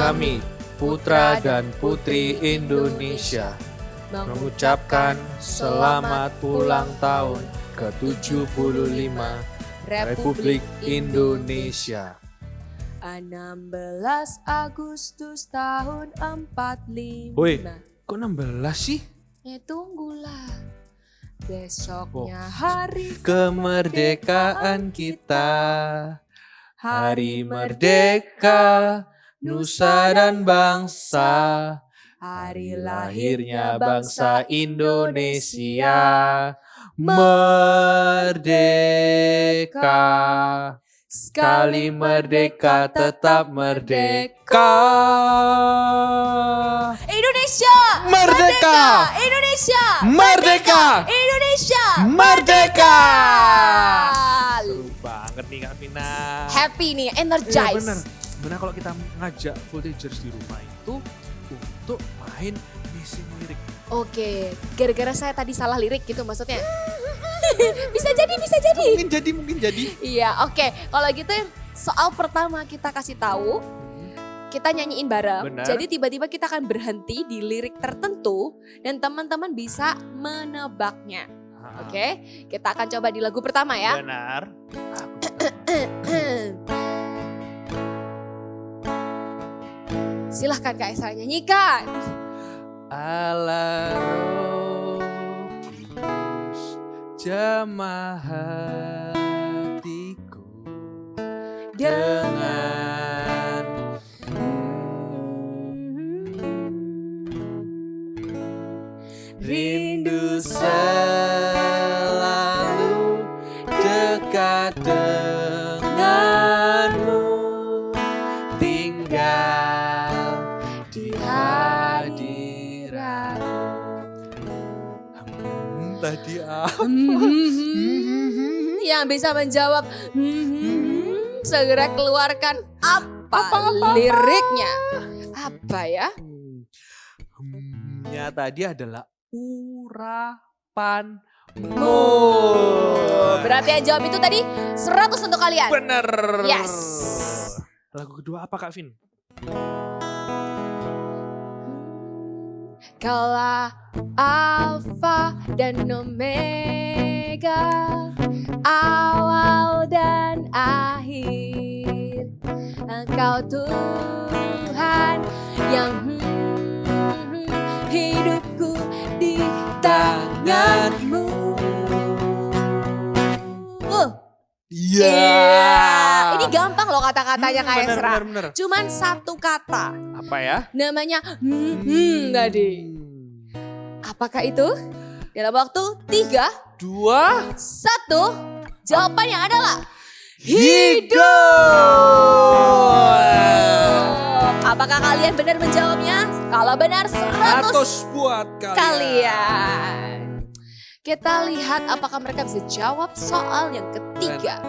kami, putra dan putri Indonesia, mengucapkan selamat ulang tahun ke-75 Republik Indonesia. 16 Agustus tahun 45. Woi, kok 16 sih? Ya tunggulah. Besoknya hari Kemerdekaan kita, hari merdeka, nusa dan bangsa, hari lahirnya bangsa Indonesia, merdeka. Sekali merdeka tetap merdeka. Indonesia Merdeka! Indonesia Merdeka! Indonesia Merdeka! Seru banget nih Kak Vina. Happy nih, Iya energize. bener kalau kita ngajak Voltagers di rumah itu untuk main missing lirik. Oke, gara-gara saya tadi salah lirik gitu maksudnya. Bisa jadi. Mungkin jadi. Iya, oke. Kalau gitu soal pertama kita kasih tahu, kita nyanyiin bareng. Benar. Jadi tiba-tiba kita akan berhenti di lirik tertentu dan teman-teman bisa menebaknya. Oke, kita akan coba di lagu pertama ya. Benar. Silahkan Kak Esra nyanyikan. Ala rohus jamah hatiku dengan rindu selalu dekat denganmu, tinggal di hadirat. Tadi apa? Yang bisa menjawab segera keluarkan apa liriknya. Apa ya? Nya tadi adalah urapan Berarti yang jawab itu tadi 100 untuk kalian. Bener. Yes. Lagu kedua apa Kak Vin? Kala alfa dan omega, awal dan akhir, Engkau Tuhan yang hidupku di tanganmu. Iya. Ini gampang loh kata-katanya Kak Esra. Bener. Cuman satu kata. Apa ya? Namanya tadi. Apakah itu? Dalam waktu 3, 2, 1. Jawabannya adalah hidup. Apakah kalian benar menjawabnya? Kalau benar 100 buat kalian. Kita lihat apakah mereka bisa jawab soal yang ketiga.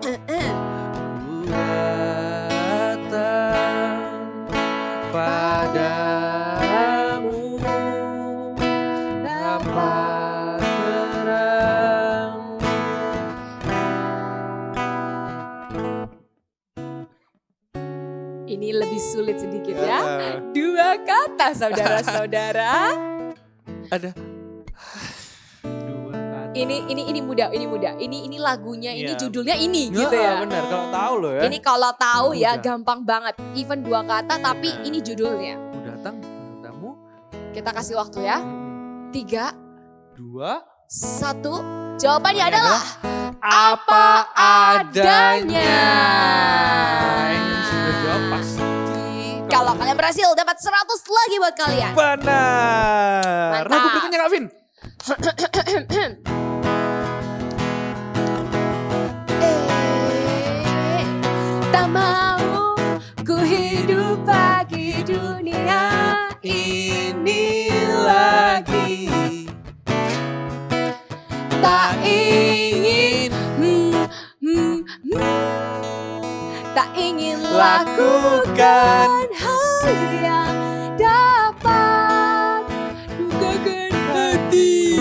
Ku datang padamu tanpa terang. Ini lebih sulit sedikit ya. 2 kata saudara-saudara. Ada 2 kata. Ini mudah. Ini lagunya, ini Iya. judulnya ini gitu ya. Benar, kalau tahu loh ya. Ini kalau tahu ya Mudah. gampang banget. Even 2 kata tapi Benar. ini judulnya. Ku datang padamu. Kita kasih waktu ya. 3, 2, 1. Jawabannya adalah apa adanya. adanya. Ini sudah jawab pasti. Kalau kalian berhasil dapat 100 lagi buat kalian. Benar. Mantap. Lagu berikutnya Kak Vin. Tak mau ku hidup bagi dunia Ini lagi tak ingin tak ingin lakukan hal yang dapat lukakan hati.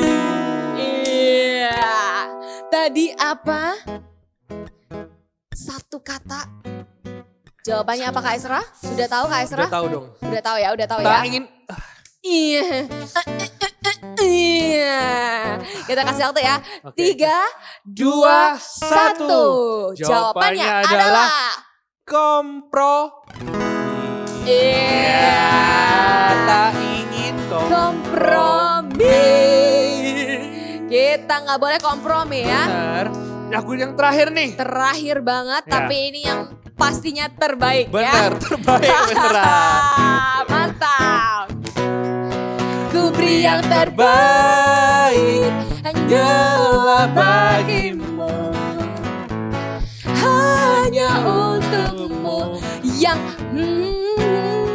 Iya. Tadi apa? Satu kata Jawabannya apa Kak Esra? Sudah tahu Kak Esra? Udah tahu dong. Udah tahu ya, udah tahu ya. Tak ingin. Iya. Iya. Kita kasih waktu ya. Oke. 3, 2, 1. Jawabannya adalah kompromi. Iya. Tak ingin Kompromi. Kita nggak boleh kompromi ya. Benar. Aku yang terakhir nih. Terakhir banget, Ya. tapi ini yang pastinya terbaik ya. Benar, terbaik beneran. Mantap. Ku beri yang terbaik hanyalah bagimu, hanya untukmu yang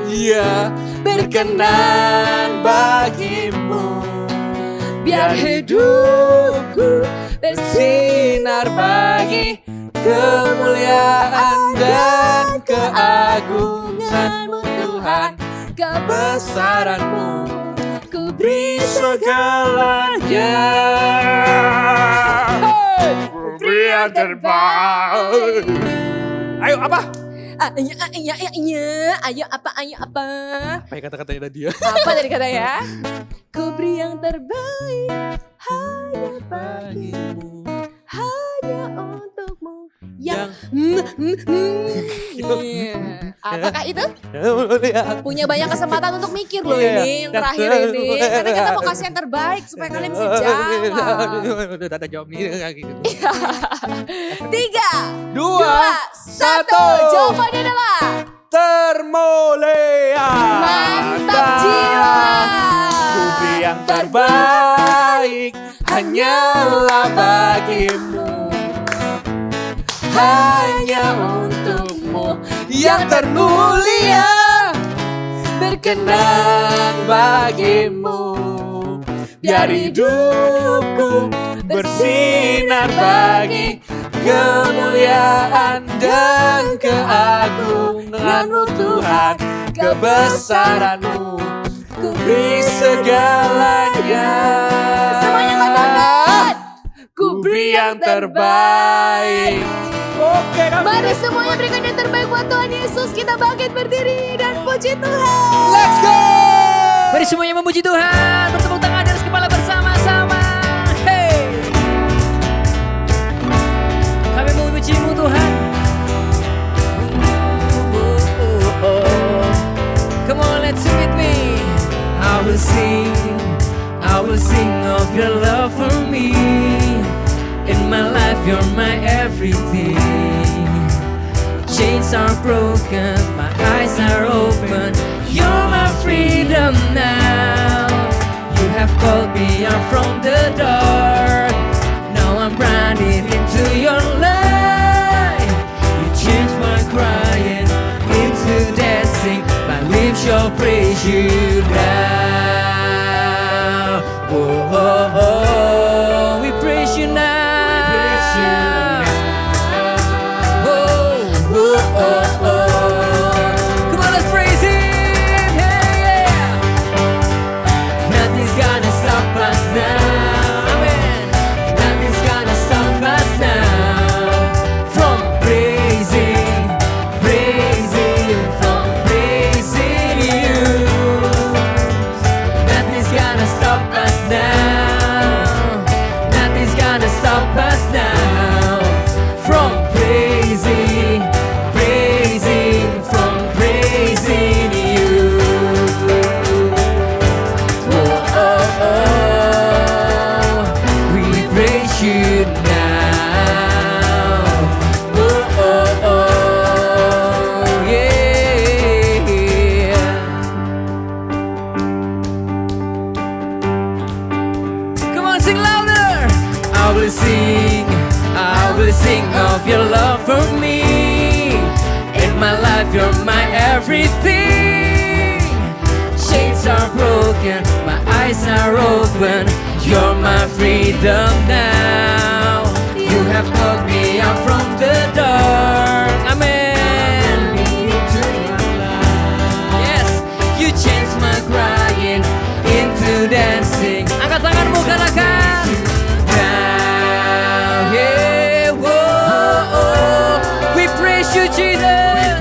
Iya, berkenan bagimu. biar hidupku Bersinar bagi kemuliaan dan keagunganmu Tuhan. kebesaranmu. Ku beri Segalanya. Ku beri yang terbaik. Ayo apa? Ayo apa? Apa ya kata-katanya dia? Apa tadi kata ya? Ku beri yang terbaik hanya bagimu, hanya untukmu yang Apakah itu? Punya banyak kesempatan untuk mikir loh Iya. ini yang terakhir ini. Karena kita mau kasih yang terbaik supaya kalian bisa jawab. Udah ada jawab nih kayak gitu. 3, 2, 1. 1. Jawabannya adalah Termolea. mantap jiwa. Ku beri yang terbaik hanyalah bagimu, hanya untukmu yang termulia, berkenan bagimu. Biar hidupku bersinar bagi kemuliaan dan keagunganmu Tuhan. Kebesaranmu ku beri segalanya. Semuanya katakan, Ku beri yang terbaik. Oke, mari semuanya berikan yang terbaik buat Tuhan Yesus. Kita bangkit berdiri dan puji Tuhan. Let's go. Mari semuanya memuji Tuhan. Bertepuk tangan di atas kepala bersama-sama. Hey. Kami memuji-Mu Tuhan. Come on, let's sing with me. I will sing of your love for me. In my life, you're my everything. Chains are broken, my eyes are open. You're my freedom now. You have called me out from the dark. Now I'm running into your light. You changed my crying into dancing. My lips shall praise you now. Oh, oh, oh, we praise you now. Oh, oh, oh, oh. Come on, let's praise Him. Hey, yeah. Nothing's gonna stop us now. Amen. Nothing's gonna stop us now from praising, from praising you. Nothing's gonna stop us now. Nothing's gonna stop us now from praising, from praising you. Oh, oh, oh, we praise you now. Oh, oh, oh, yeah. Come on, sing louder. I will sing of your love for me. In my life, you're my everything. Chains are broken, my eyes are open. You're my freedom now. You have called me out from the dark. Amen. Yes, you changed my crying into dancing. Angkat tanganmu katakan. Now, yeah, whoa, oh, we praise you, Jesus.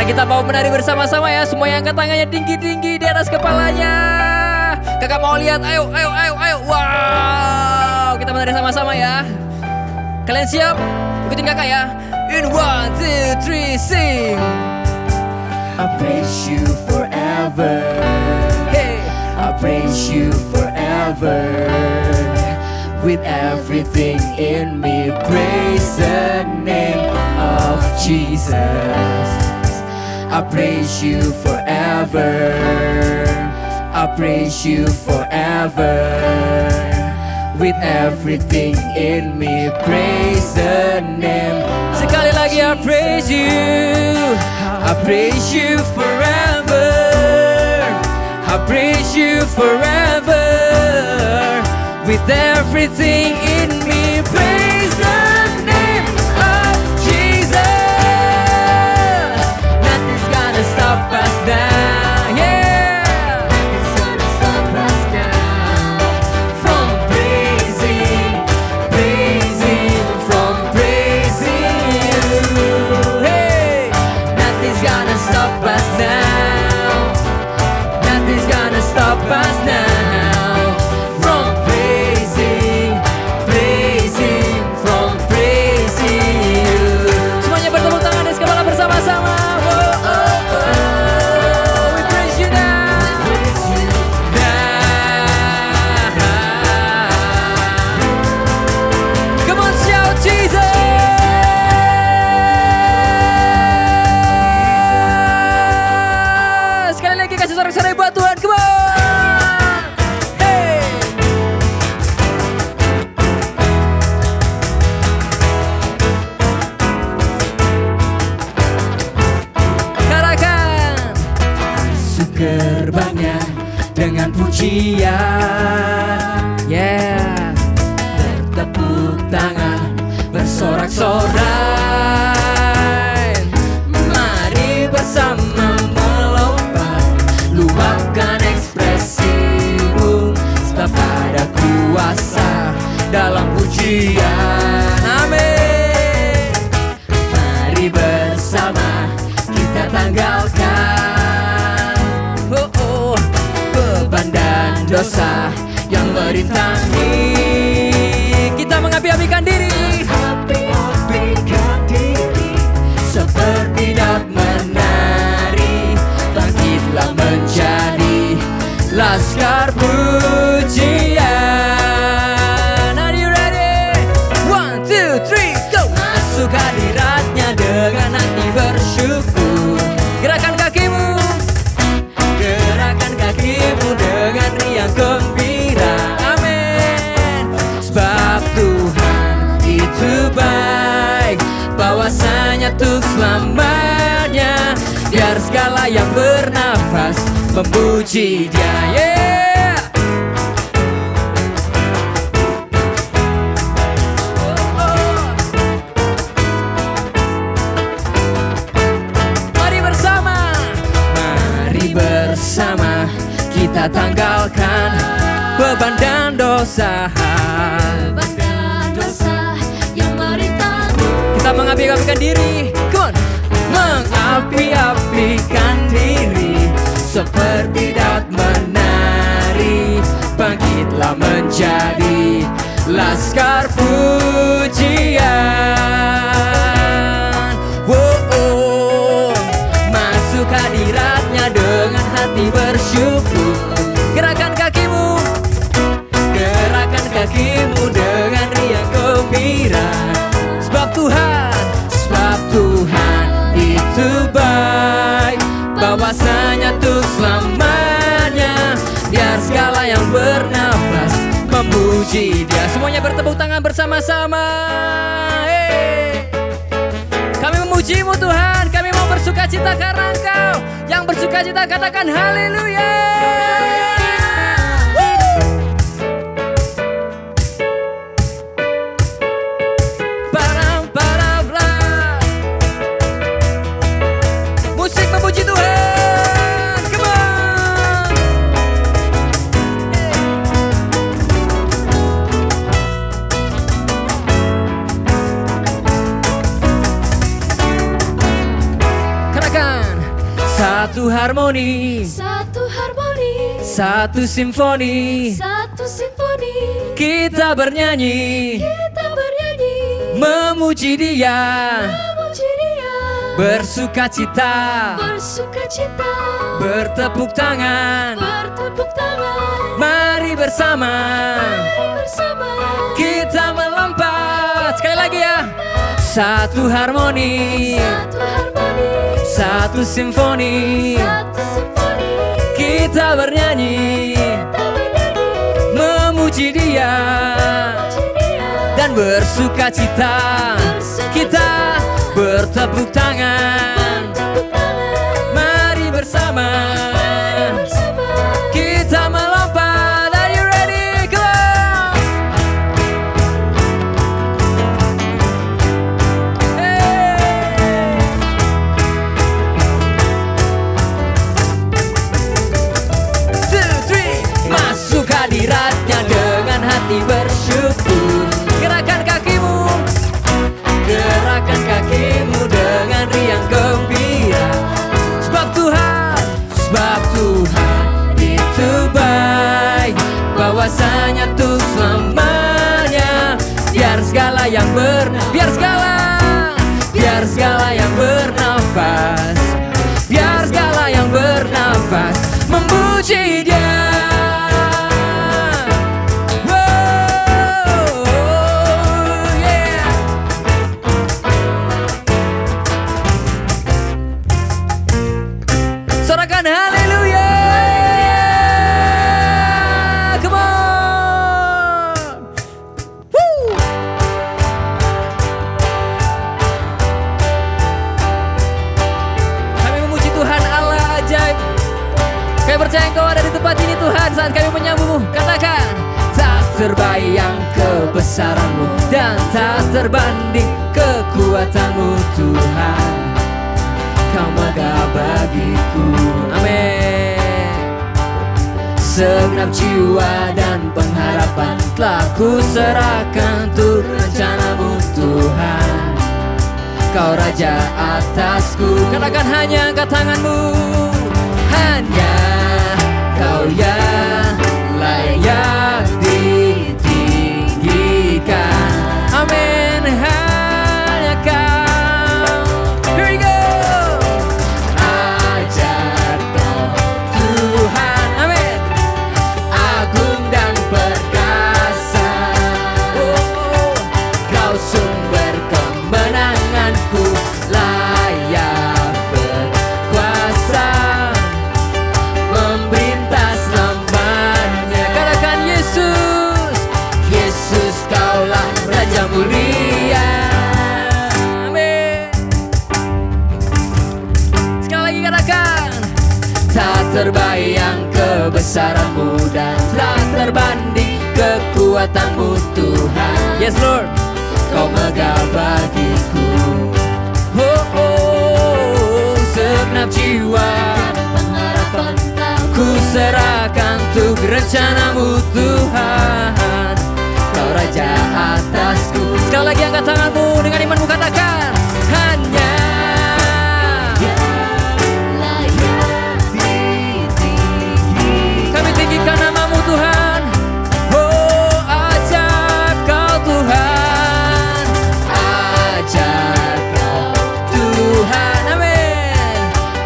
Sekarang kita mau menari bersama-sama ya. Semua yang angkat tangannya tinggi-tinggi di atas kepalanya. Kakak mau lihat, ayo. Wow, kita menari sama-sama ya. Kalian siap? Ikutin kakak ya. In 1, 2, 3, sing. I praise you forever. Hey, I praise you forever. With everything in me, praise the name of Jesus. I praise you forever. I praise you forever. With everything in me, praise the name. Sekali lagi, I praise you. I praise you forever. I praise you forever. With everything in me, praise the name of Jesus. Nothing's gonna stop us now, yeah. Nothing's gonna stop us now from praising, from praising you. Hey, nothing's gonna stop us now. Nothing's gonna stop us now. Sorak-sorai buat Tuhan, come on! Hey! Karakan gerbangnya dengan pujian, yeah. Bertepuk tangan, bersorak-sorai. Mari bersama luapkan ekspresimu, sebab ada kuasa dalam pujian. Amin. Mari bersama kita tanggalkan beban dan dosa yang merintangi. Kita mengapi-apikan diri, seperti dapat menari. Bangkitlah menjadi laskar pujian. Are you ready? 1, 2, 3, go! Masuk hadiratnya dengan hati bersyukur. Gerakan kakimu dengan riang gembira. Amin. Sebab Tuhan itu baik, bahwasanya untuk selamanya. Biar segala yang bernafas memuji Dia, yeah. Mari bersama kita tanggalkan beban dan dosa yang merintangi. Kita mengapi-apikan diri, come on. Mengapi-apikan diri seperti Daud menari. Bangkitlah menjadi laskar pujian. Masuk hadiratnya dengan hati bersyukur. Gerakan kakimu dengan riang gembira. Sebab Tuhan itu baik, bahwasanya untuk selamanya. Biar segala yang bernafas memuji Dia. Semuanya bertepuk tangan bersama-sama. Hey. Kami memuji-Mu Tuhan, kami mau bersukacita karena Engkau. Yang bersukacita katakan haleluya. Musik memuji Tuhan, come on. Katakan Satu harmoni, satu harmoni, satu simfoni. satu simfoni. Kita bernyanyi, Kita bernyanyi, memuji Dia, memuji Dia, bersuka cita, bersuka cita, bertepuk tangan. bertepuk tangan. Mari bersama Mari bersama kita melompat. Sekali lagi ya. Satu harmoni, satu harmoni, satu simfoni. satu simfoni. Kita bernyanyi, Kita bernyanyi, memuji Dia, memuji Dia, dan bersuka cita. bersuka Kita cita, bertepuk tangan. bertepuk tangan. Mari bersama Bersama kita melompat. Are you ready? Come on. Hey. 2, 3. Masuk hadiratnya dengan hati bersyukur. Gerakan kakimu, gerakan kakimu dengan riang gembira. Sebab Tuhan itu baik, bahwasanya tuh selamanya. Biar segala yang bernafas, biar segala yang bernafas memuji Dia. Wow, yeah. Sorakan haleluya. Come on. Woo. Kami memuji Tuhan Allah ajaib. Kami percaya Engkau ada di tempat ini Tuhan. Saat kami menyambutmu, katakan, tak terbayang kebesaran-Mu dan tak terbanding kekuatan-Mu Tuhan. Kau megah bagiku, amin. Segenap jiwa dan pengharapan telah ku serahkan untuk rencana-Mu Tuhan. Kau Raja atasku, katakan hanya angkat tangan-Mu. Hanya Kau yang layak ditinggikan, amin. Hanya Kau. Here we go. Ajar Kau Tuhan, amin. Agung dan perkasa. Oh, Kau sumber kemenanganku, layak berkuasa, memerintah selamanya. Katakan Yesus, Yesus Kaulah Raja mulia, amin. Sekali lagi katakan, tak terbayang kebesaran-Mu dan tak terbanding kekuatan-Mu Tuhan. Yes Lord, Kau megah bagiku. Oh, oh, segenap jiwa pengharapan ku serahkan untuk rencana-Mu Tuhan. Kau Raja atasku. Sekali lagi angkat tanganmu dengan imanmu, katakan, hanya layak ditinggikan. kami tinggikan nama-Mu Tuhan. Oh, ajaib Kau Tuhan, ajaib Kau Tuhan, amin.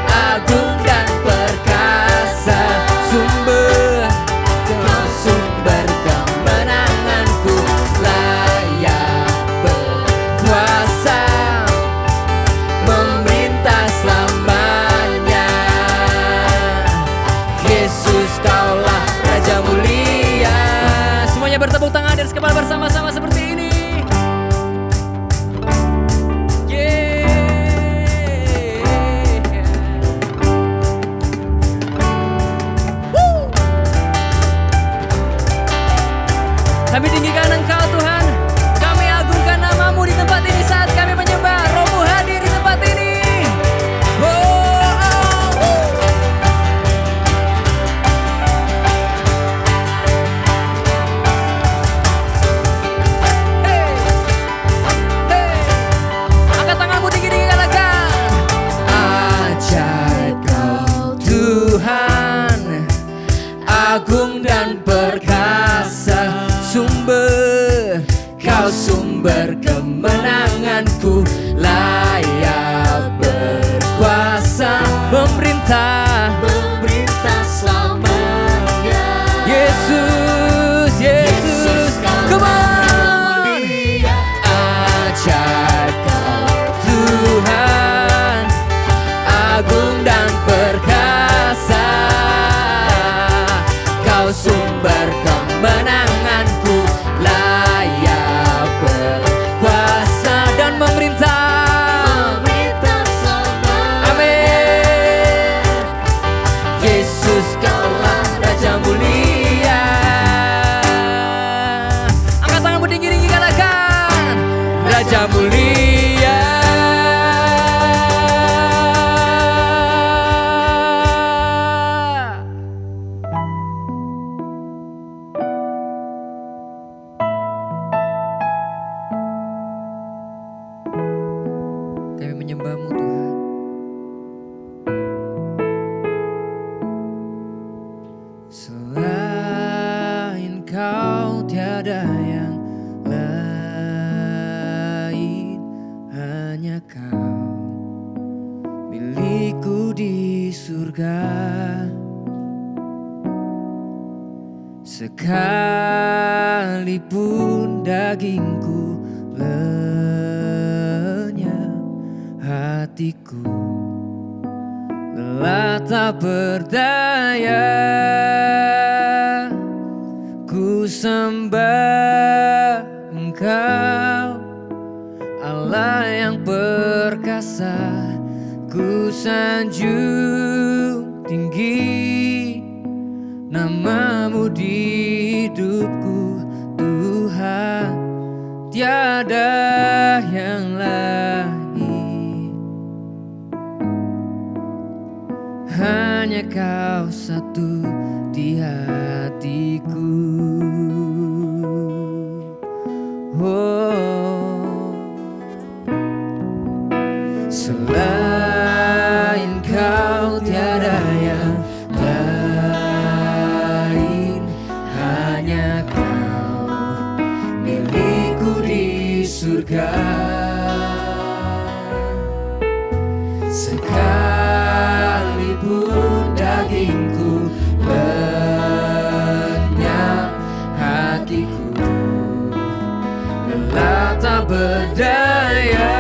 Agung dan perkasa, sumber kemenanganku, layak berkuasa, dan perkasa, sumber, kau sumber kemenanganku, layak berkuasa, memerintah selamanya. Yesus, Yesus, come on. Ajaib kau Tuhan, agung dan perkasa, kau sumber kemenanganku, layak berkuasa dan memerintah. Amin. Yesus, kaulah Raja mulia. Angkat tanganmu tinggi-tinggi, katakan Raja mulia. Kami menyembah-Mu Tuhan. Selain Kau tiada yang lain, hanya Kau milikku di surga. Sekalipun dagingku lenyap, hatiku lelah tak berdaya. Ku sembah Engkau, Allah yang perkasa. Ku sanjung tinggi nama-Mu di hidupku, Tuhan, tiada yang lain. Hanya Kau satu di hatiku. Oh, selain Kau tiada yang lain, hanya Kau milikku di surga. Sekalipun dagingku lenyap, hatiku lelah tak berdaya.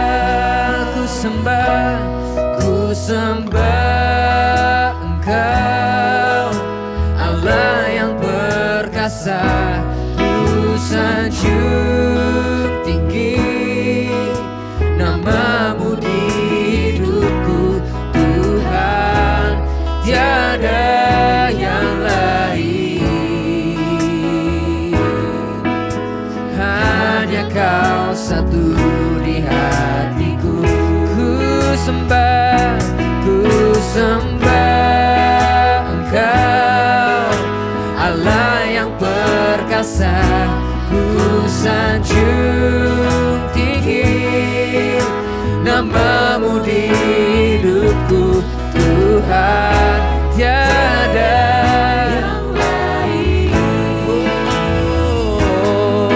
Ku sembah Engkau, Allah yang perkasa. Ku sanjung tinggi nama-Mu di hidupku, Tuhan, tiada yang lain. Hanya Kau satu di hatiku. Ku sembah Engkau, Allah yang perkasa. Ku sanjung tinggi nama-Mu di hidupku, Tuhan, tiada yang lain. Oh,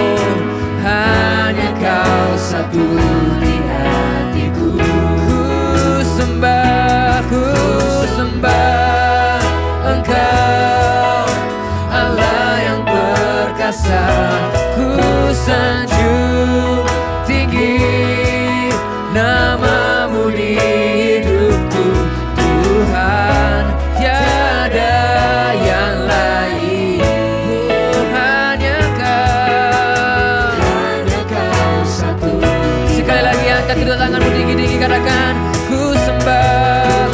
hanya Kau satu di hatiku. Ku sembah Engkau, Allah yang perkasa. Ku sanjung tinggi nama-Mu di hidupku, Tuhan, tiada yang lain. Oh, hanya Kau satu. Sekali lagi angkat kedua tanganmu tinggi-tinggi, katakan ku sembah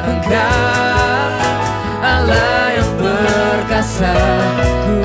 Engkau, Allah yang perkasa. Ku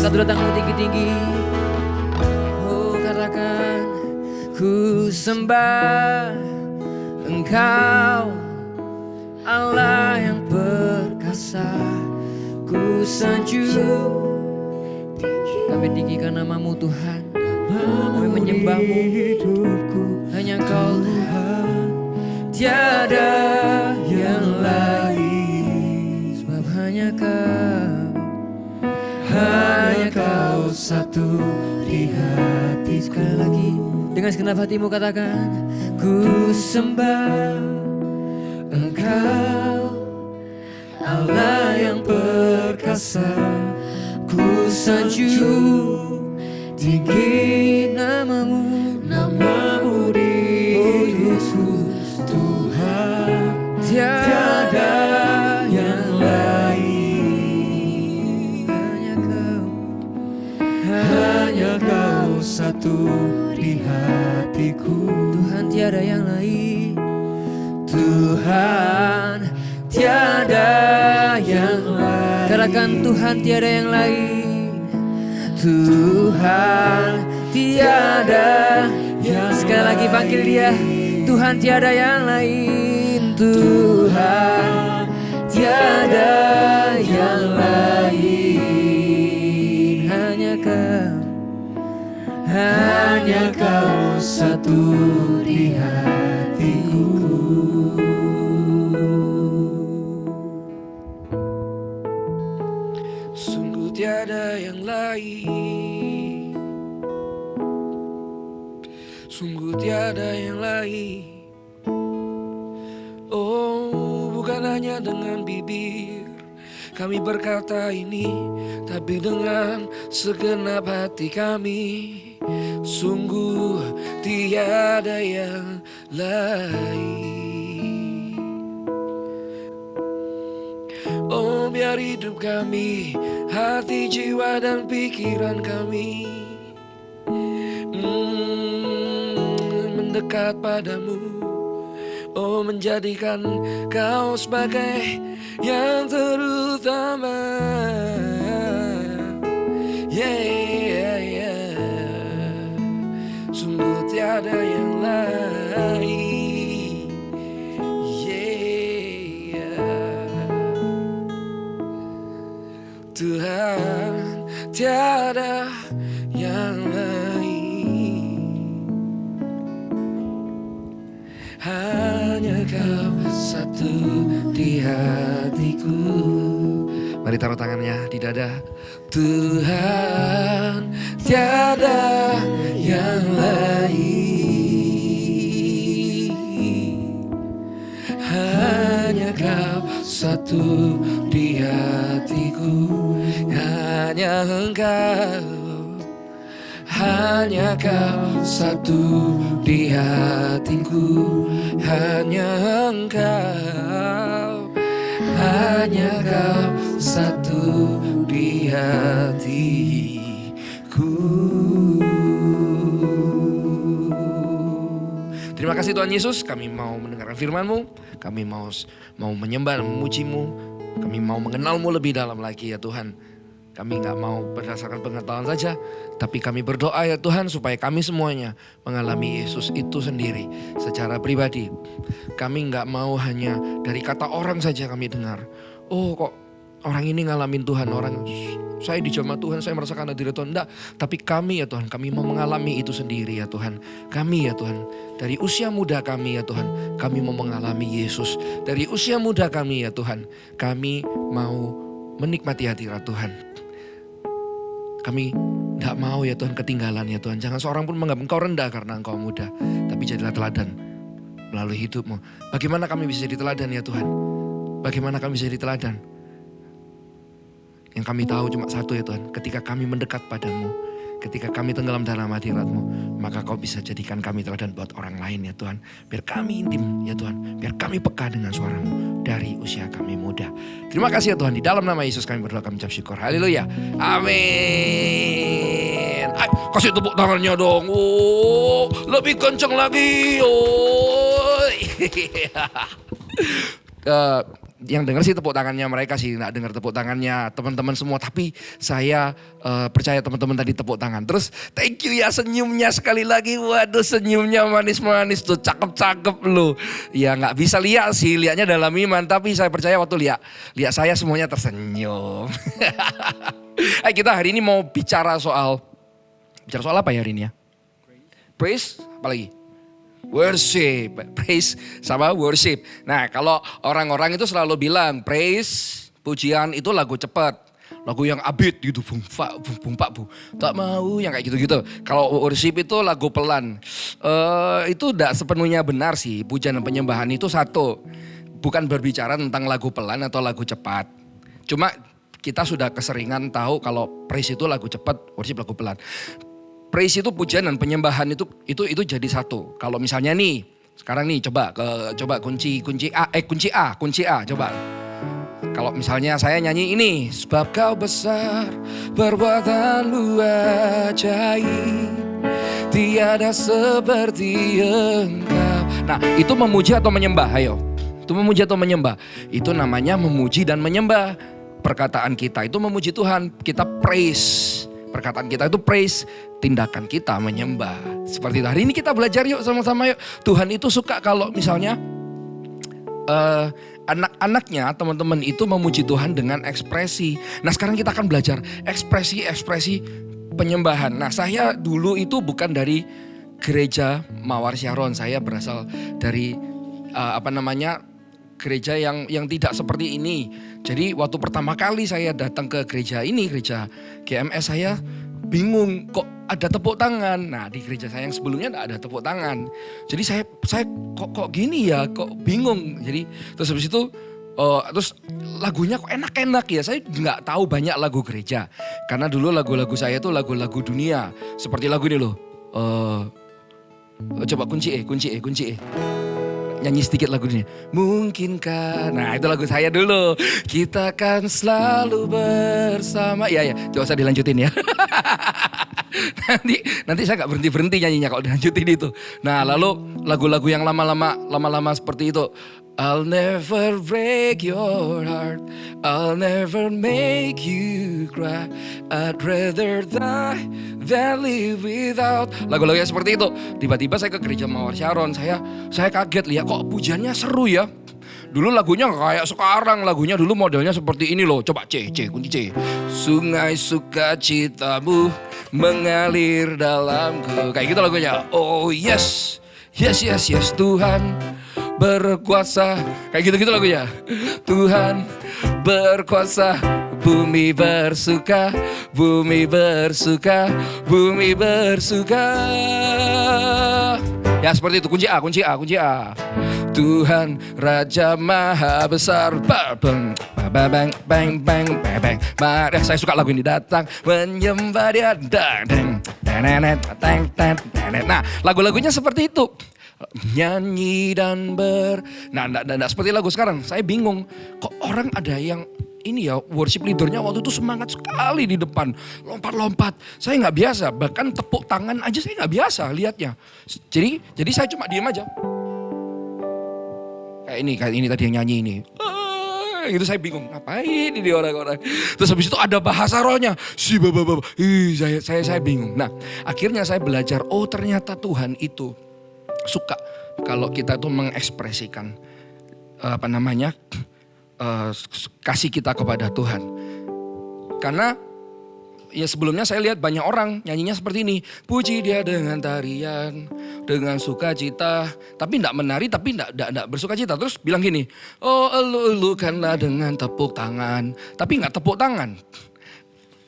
satu datangmu tinggi-tinggi. Oh katakan, ku sembah Engkau Allah yang perkasa. Ku sanjung, kami tinggikan namamu Tuhan. Kami menyembahmu, hanya Engkau Tuhan, tiada yang lain. Sebab hanya Kau satu di hati. Sekali lagi dengan segenap hatimu katakan, ku sembah Engkau Allah yang perkasa. Ku sanjung tinggi namamu, namamu di Yesus Tuhan, tiada yang lain. Hanya Kau satu di hatiku. Tuhan tiada yang lain. Tuhan tiada yang lain. Katakan Tuhan tiada yang lain. Tuhan tiada yang lain. Sekali lagi panggil dia. Tuhan tiada yang lain. Tuhan tiada yang lain. Hanya Kau satu di hatiku. Sungguh tiada yang lain. Sungguh tiada yang lain. Oh, bukan hanya dengan bibir kami berkata ini, tapi dengan segenap hati kami. Sungguh tiada yang lain. Oh, biar hidup kami, hati, jiwa, dan pikiran kami mendekat padamu. Oh, menjadikan Kau sebagai yang terutama. Yeah, yeah. Sungguh tiada yang lain. Yeah. Tuhan tiada yang lain. Hanya Kau satu di hatiku. Mari taruh tangannya di dada. Tuhan tiada yang lain. Hanya Kau satu di hatiku. Hanya Engkau. Hanya Kau satu di hatiku. Hanya Engkau. Hanya Kau satu di hatiku. Terima kasih Tuhan Yesus, kami mau mendengarkan firman-Mu. Kami mau menyembah dan memuji-Mu. Kami mau mengenal-Mu lebih dalam lagi ya Tuhan. Kami gak mau berdasarkan pengetahuan saja, tapi kami berdoa ya Tuhan supaya kami semuanya mengalami Yesus itu sendiri secara pribadi. Kami gak mau hanya dari kata orang saja kami dengar. Oh kok orang ini ngalamin Tuhan, orang saya dijamah Tuhan, saya merasakan hadirat Tuhan. Enggak, tapi kami ya Tuhan, kami mau mengalami itu sendiri ya Tuhan. Kami ya Tuhan, dari usia muda kami ya Tuhan, kami mau mengalami Yesus. Dari usia muda kami ya Tuhan, kami mau menikmati hadirat Tuhan. Kami gak mau ya Tuhan ketinggalan ya Tuhan. Jangan seorang pun menganggap Engkau rendah karena Engkau muda. Tapi jadilah teladan melalui hidupmu. Bagaimana kami bisa jadi teladan ya Tuhan? Bagaimana kami bisa jadi teladan? Yang kami tahu cuma satu ya Tuhan. Ketika kami mendekat padamu, ketika kami tenggelam dalam hadirat-Mu, maka Kau bisa jadikan kami teladan buat orang lain ya Tuhan. Biar kami intim ya Tuhan. Biar kami peka dengan suara-Mu dari usia kami muda. Terima kasih ya Tuhan. Di dalam nama Yesus kami berdoa, kami ucap syukur. Haleluya. Amin. Ay, kasih tepuk tangannya dong. Oh, lebih kenceng lagi. Oh. yang dengar sih tepuk tangannya mereka sih, nggak dengar tepuk tangannya teman-teman semua. Tapi saya percaya teman-teman tadi tepuk tangan. Terus thank you ya senyumnya sekali lagi. Waduh senyumnya manis-manis tuh, cakep-cakep loh. Ya nggak bisa lihat sih, lihatnya dalam iman. Tapi saya percaya waktu lihat saya semuanya tersenyum. Kita hari ini mau bicara soal apa ya hari ini ya? Praise, apa lagi? Worship, praise sama worship. Nah kalau orang-orang itu selalu bilang praise, pujian itu lagu cepat. Lagu yang abit gitu, bung bu. Tak mau yang kayak gitu-gitu. Kalau worship itu lagu pelan. Itu tidak sepenuhnya benar sih. Pujian dan penyembahan itu satu. Bukan berbicara tentang lagu pelan atau lagu cepat. Cuma kita sudah keseringan tahu kalau praise itu lagu cepat, worship lagu pelan. Praise itu pujian dan penyembahan itu jadi satu. Kalau misalnya nih, sekarang nih coba kunci A coba. Kalau misalnya saya nyanyi ini, sebab kau besar, perbuatanmu ajaib, tiada seperti engkau. Nah, itu memuji atau menyembah? Ayo. Itu memuji atau menyembah? Itu namanya memuji dan menyembah. Perkataan kita itu memuji Tuhan, kita praise. Perkataan kita itu praise, tindakan kita menyembah. Seperti itu. Hari ini kita belajar yuk sama-sama yuk. Tuhan itu suka kalau misalnya anak-anaknya, teman-teman itu memuji Tuhan dengan ekspresi. Nah sekarang kita akan belajar ekspresi penyembahan. Nah saya dulu itu bukan dari gereja Mawar Syaron. Saya berasal dari gereja yang tidak seperti ini. Jadi waktu pertama kali saya datang ke gereja ini, gereja GMS, saya bingung kok ada tepuk tangan. Nah di gereja saya yang sebelumnya tidak ada tepuk tangan. Jadi saya kok gini ya, kok bingung. Jadi terus habis itu terus lagunya kok enak-enak ya. Saya nggak tahu banyak lagu gereja. Karena dulu lagu-lagu saya itu lagu-lagu dunia. Seperti lagu ini loh. Coba kunci E. Nyanyi sedikit lagu ini. Mungkinkah. Nah itu lagu saya dulu. Kita kan selalu bersama. Ya gak usah dilanjutin ya. nanti saya gak berhenti nyanyinya kalau dilanjutin itu. Nah lalu lagu-lagu yang lama-lama seperti itu. I'll never break your heart, I'll never make you cry, I'd rather die than live without. Lagu-lagu seperti itu. Tiba-tiba saya ke gereja Mawar Syaron, saya kaget lihat kok pujiannya seru ya. Dulu lagunya kayak sekarang, lagunya dulu modelnya seperti ini loh. Coba kunci C. Sungai sukacitamu mengalir dalamku. Kayak gitu lagunya. Oh yes Tuhan berkuasa. Kayak gitu-gitu lagunya. Tuhan berkuasa, bumi bersuka, bumi bersuka, bumi bersuka. Ya seperti itu, kunci A. Tuhan Raja Maha Besar. Bang. Saya suka lagu ini. Datang menyembah dia. Nah lagu-lagunya seperti itu. Nyanyi dan Nah seperti lagu sekarang. Saya bingung. Kok orang ada yang ini ya, worship leadernya waktu itu semangat sekali di depan. Lompat-lompat. Saya gak biasa. Bahkan tepuk tangan aja saya gak biasa lihatnya. Jadi saya cuma diem aja. Kayak ini tadi yang nyanyi ini. Itu saya bingung. Ngapain ini orang-orang. Terus habis itu ada bahasa rohnya. Saya bingung. Nah akhirnya saya belajar. Oh ternyata Tuhan itu suka kalau kita tuh mengekspresikan kasih kita kepada Tuhan. Karena ya sebelumnya saya lihat banyak orang nyanyinya seperti ini. Puji dia dengan tarian, dengan sukacita. Tapi tidak menari, tapi tidak bersukacita. Terus bilang gini, oh elu-elukanlah dengan tepuk tangan. Tapi nggak tepuk tangan.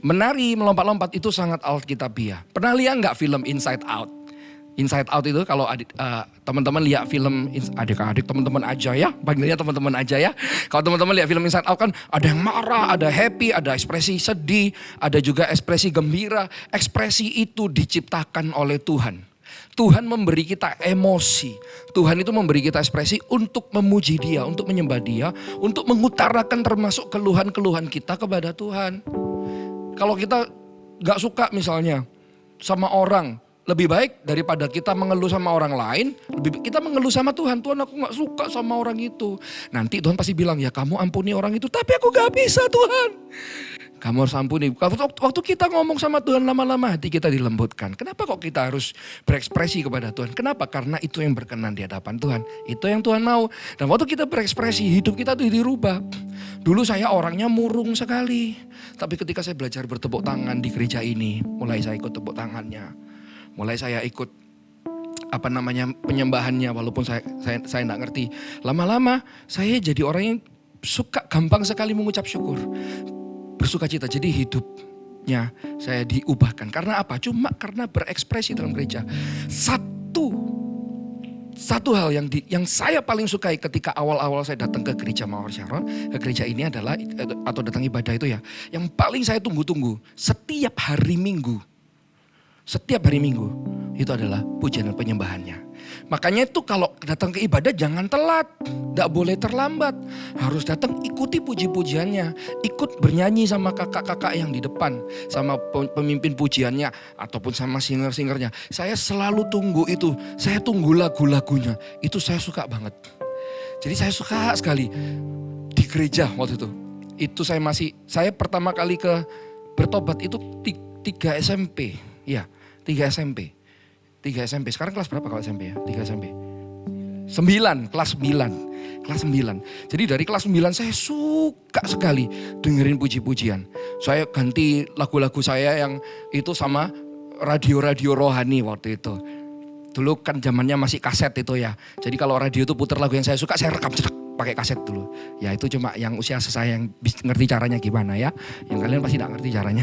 Menari, melompat-lompat itu sangat alkitabiah. Pernah lihat nggak film Inside Out? Inside Out itu kalau teman-teman lihat film adik-adik teman-teman aja ya, panggilnya teman-teman aja ya. Kalau teman-teman lihat film Inside Out kan ada yang marah, ada happy, ada ekspresi sedih, ada juga ekspresi gembira. Ekspresi itu diciptakan oleh Tuhan. Tuhan memberi kita emosi. Tuhan itu memberi kita ekspresi untuk memuji Dia, untuk menyembah Dia, untuk mengutarakan termasuk keluhan-keluhan kita kepada Tuhan. Kalau kita gak suka misalnya sama orang, lebih baik daripada kita mengeluh sama orang lain, lebih baik kita mengeluh sama Tuhan. Tuhan, aku gak suka sama orang itu. Nanti Tuhan pasti bilang, ya kamu ampuni orang itu, tapi aku gak bisa Tuhan. Kamu harus ampuni. Waktu kita ngomong sama Tuhan, lama-lama hati kita dilembutkan. Kenapa kok kita harus berekspresi kepada Tuhan? Kenapa? Karena itu yang berkenan di hadapan Tuhan. Itu yang Tuhan mau. Dan waktu kita berekspresi, hidup kita tuh dirubah. Dulu saya orangnya murung sekali. Tapi ketika saya belajar bertepuk tangan di gereja ini, mulai saya ikut tepuk tangannya. Mulai saya ikut penyembahannya, walaupun saya enggak ngerti. Lama-lama saya jadi orang yang suka gampang sekali mengucap syukur. Bersuka cita, jadi hidupnya saya diubahkan. Karena apa? Cuma karena berekspresi dalam gereja. Satu hal yang saya paling sukai ketika awal-awal saya datang ke gereja Mawar Sharon, ke gereja ini adalah, atau datang ibadah itu ya, yang paling saya tunggu-tunggu setiap hari Minggu itu adalah pujian dan penyembahannya. Makanya itu kalau datang ke ibadah jangan telat, gak boleh terlambat. Harus datang ikuti puji-pujiannya, ikut bernyanyi sama kakak-kakak yang di depan, sama pemimpin pujiannya, ataupun sama singer-singernya. Saya selalu tunggu itu, saya tunggu lagu-lagunya, itu saya suka banget. Jadi saya suka sekali di gereja waktu itu. Itu saya pertama kali bertobat itu 3 SMP, ya 3 SMP. 3 SMP, sekarang kelas berapa kalau SMP ya? 3 SMP. 9, kelas 9. Jadi dari kelas 9 saya suka sekali dengerin puji-pujian. Saya ganti lagu-lagu saya yang itu sama radio-radio rohani waktu itu. Dulu kan zamannya masih kaset itu ya. Jadi kalau radio itu putar lagu yang saya suka, saya rekam pakai kaset dulu. Ya itu cuma yang usia saya yang ngerti caranya gimana ya. Yang kalian pasti gak ngerti caranya.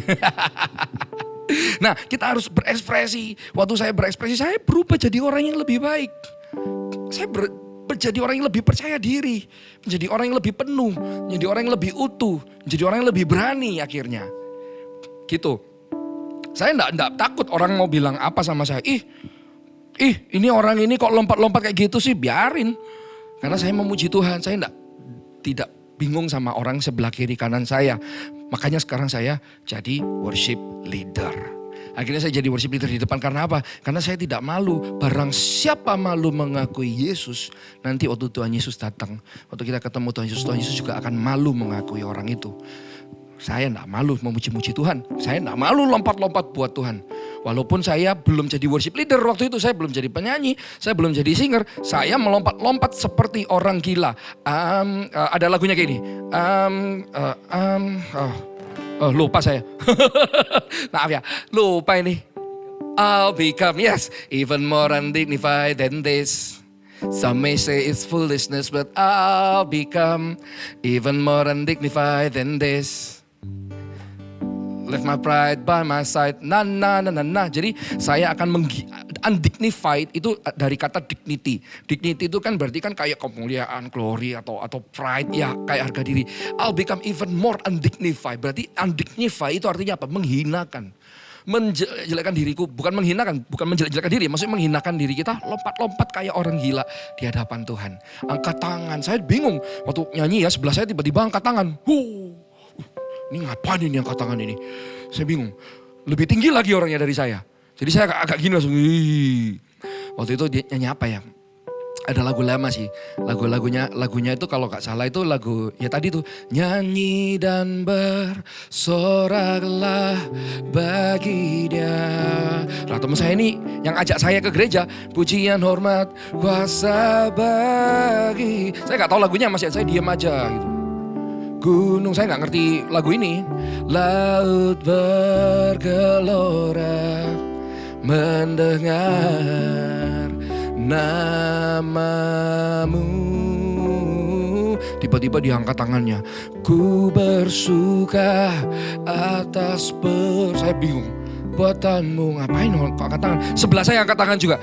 Nah, kita harus berekspresi. Waktu saya berekspresi, saya berubah jadi orang yang lebih baik. Saya menjadi orang yang lebih percaya diri, menjadi orang yang lebih penuh, menjadi orang yang lebih utuh, menjadi orang yang lebih berani akhirnya. Gitu. Saya enggak takut orang mau bilang apa sama saya. Ih, ini orang ini kok lompat-lompat kayak gitu sih, biarin. Karena saya memuji Tuhan, saya tidak bingung sama orang sebelah kiri kanan saya. Makanya sekarang saya jadi worship leader. Akhirnya saya jadi worship leader di depan karena apa? Karena saya tidak malu. Barang siapa malu mengakui Yesus, nanti waktu Tuhan Yesus datang, waktu kita ketemu Tuhan Yesus juga akan malu mengakui orang itu. Saya tidak malu memuji-muji Tuhan. Saya tidak malu lompat-lompat buat Tuhan. Walaupun saya belum jadi worship leader waktu itu, saya belum jadi penyanyi, saya belum jadi singer. Saya melompat-lompat seperti orang gila. Ada lagunya kayak gini. Lupa saya. Maaf ya, lupa ini. I'll become, yes, even more undignified than this. Some may say it's foolishness, but I'll become even more undignified than this. Left my pride by my side. Na. Jadi saya akan undignified itu dari kata dignity. Dignity itu kan berarti kan kayak kemuliaan, glory atau pride ya, kayak harga diri. I'll become even more undignified. Berarti undignified itu artinya apa? Menghinakan. Menjelekkan diriku, bukan menghinakan, bukan menjelek-jelekan diri, maksudnya menghinakan diri kita, lompat-lompat kayak orang gila di hadapan Tuhan. Angkat tangan, saya bingung waktu nyanyi ya, sebelah saya tiba-tiba angkat tangan. Ini ngapain ini angkat tangan ini? Saya bingung. Lebih tinggi lagi orangnya dari saya. Jadi saya agak gini langsung. Waktu itu dia nyanyi apa ya? Ada lagu lama sih. Lagunya itu kalau gak salah itu lagu ya tadi tuh. Nyanyi dan bersoraklah bagi dia. Lah teman saya ini yang ajak saya ke gereja. Pujian hormat kuasa bagi. Saya gak tahu lagunya, masih saya diam aja gitu. Gunung, saya gak ngerti lagu ini. Laut bergelora mendengar namamu. Tiba-tiba diangkat tangannya. Ku bersuka atas saya bingung. Buatanmu, ngapain kok angkat tangan? Sebelah saya angkat tangan juga.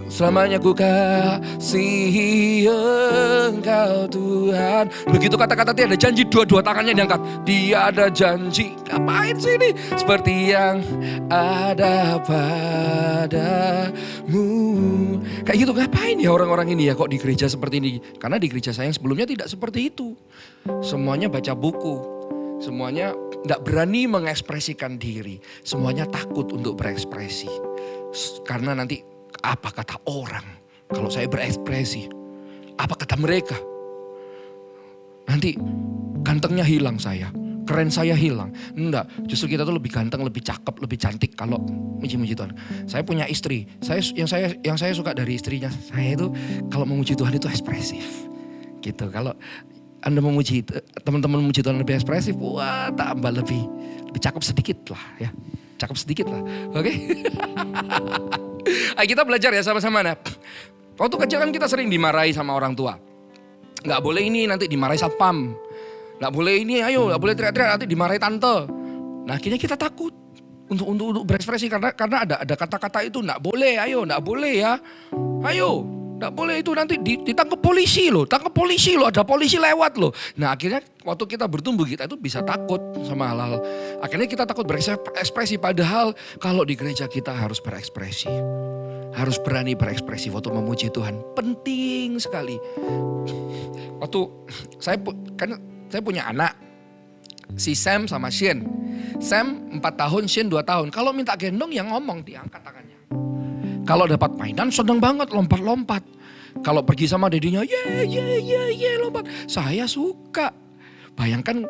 Selamanya ku kasihi Engkau Tuhan. Begitu kata-kata dia ada janji, dua-dua tangannya diangkat. Dia ada janji, ngapain sih ini? Seperti yang ada padamu. Kayak gitu, ngapain ya orang-orang ini ya kok di gereja seperti ini? Karena di gereja saya yang sebelumnya tidak seperti itu. Semuanya baca buku. Semuanya tidak berani mengekspresikan diri. Semuanya takut untuk berekspresi. Karena nanti apa kata orang kalau saya berekspresi? Apa kata mereka? Nanti gantengnya hilang saya. Keren saya hilang. Enggak, justru kita tuh lebih ganteng, lebih cakep, lebih cantik kalau muji-muji Tuhan. Saya punya istri. Yang saya suka dari istrinya, saya itu kalau memuji Tuhan itu ekspresif. Gitu. Kalau Anda memuji, teman-teman memuji Tuhan lebih ekspresif, wah tambah lebih cakep sedikit lah ya. Cakep sedikit lah. Oke. Ayo kita belajar ya sama-sama. Nah. Waktu kecil kan kita sering dimarahi sama orang tua. Nggak boleh ini, nanti dimarahi satpam. Nggak boleh ini, ayo nggak boleh teriak-teriak, nanti dimarahi tante. Nah akhirnya kita takut untuk berekspresi karena ada kata-kata itu nggak boleh, ayo nggak boleh ya, ayo nggak boleh itu nanti ditangkap polisi loh, ada polisi lewat loh. Nah akhirnya waktu kita bertumbuh kita itu bisa takut sama hal-hal. Akhirnya kita takut berekspresi, padahal kalau di gereja kita harus berekspresi. Harus berani berekspresi waktu memuji Tuhan. Penting sekali. Waktu saya punya anak. Si Sam sama Shin. Sam 4 tahun, Shin 2 tahun. Kalau minta gendong yang ngomong, diangkat tangannya. Kalau dapat mainan seneng banget lompat-lompat. Kalau pergi sama dedinya, ye lompat. Saya suka. Bayangkan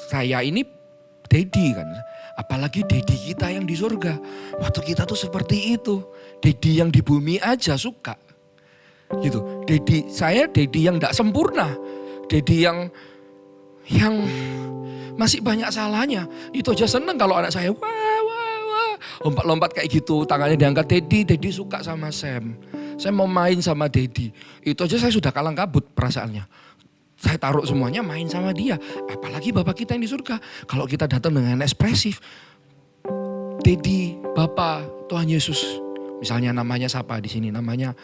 saya ini dedi kan. Apalagi dedi kita yang di surga. Waktu kita tuh seperti itu. Dedi yang di bumi aja suka. Gitu. Saya dedi yang gak sempurna. Dedi yang masih banyak salahnya. Itu aja seneng kalau anak saya wah lompat-lompat kayak gitu. Tangannya diangkat Dedi suka sama Sam. Saya mau main sama Dedi. Itu aja saya sudah kalang kabut perasaannya. Saya taruh semuanya main sama dia. Apalagi Bapak kita yang di surga. Kalau kita datang dengan ekspresif. Dedi, Bapak, Tuhan Yesus. Misalnya namanya siapa di sini? Namanya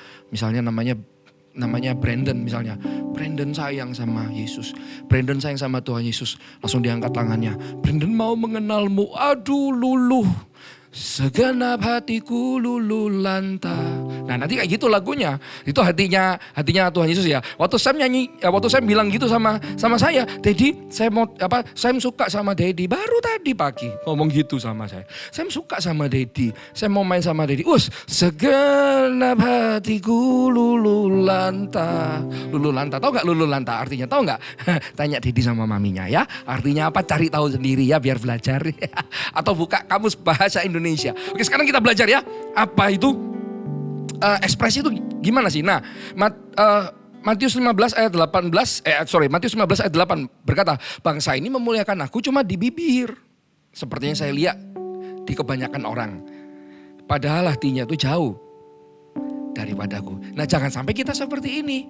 Brandon misalnya. Brandon sayang sama Yesus. Brandon sayang sama Tuhan Yesus. Langsung diangkat tangannya. Brandon mau mengenalmu. Aduh luluh. Segenap hatiku luluh lanta. Nah nanti kayak gitu lagunya. Itu hatinya Tuhan Yesus ya. Waktu Sam nyanyi, waktu Sam bilang gitu sama saya, Daddy, Sam suka sama Daddy. Baru tadi pagi ngomong gitu sama saya. Sam suka sama Daddy. Saya mau main sama Daddy. Segenap hatiku luluh lanta. Luluh lanta, tahu nggak luluh lanta artinya? Tahu nggak? Tanya Daddy sama maminya ya. Artinya apa? Cari tahu sendiri ya biar belajar. Atau buka kamus bahasa Indonesia. Oke, sekarang kita belajar ya. Apa itu ekspresi itu gimana sih? Nah, Matius 15 ayat 8 berkata, bangsa ini memuliakan aku cuma di bibir. Seperti yang saya lihat di kebanyakan orang. Padahal hatinya itu jauh daripadaku. Nah, jangan sampai kita seperti ini.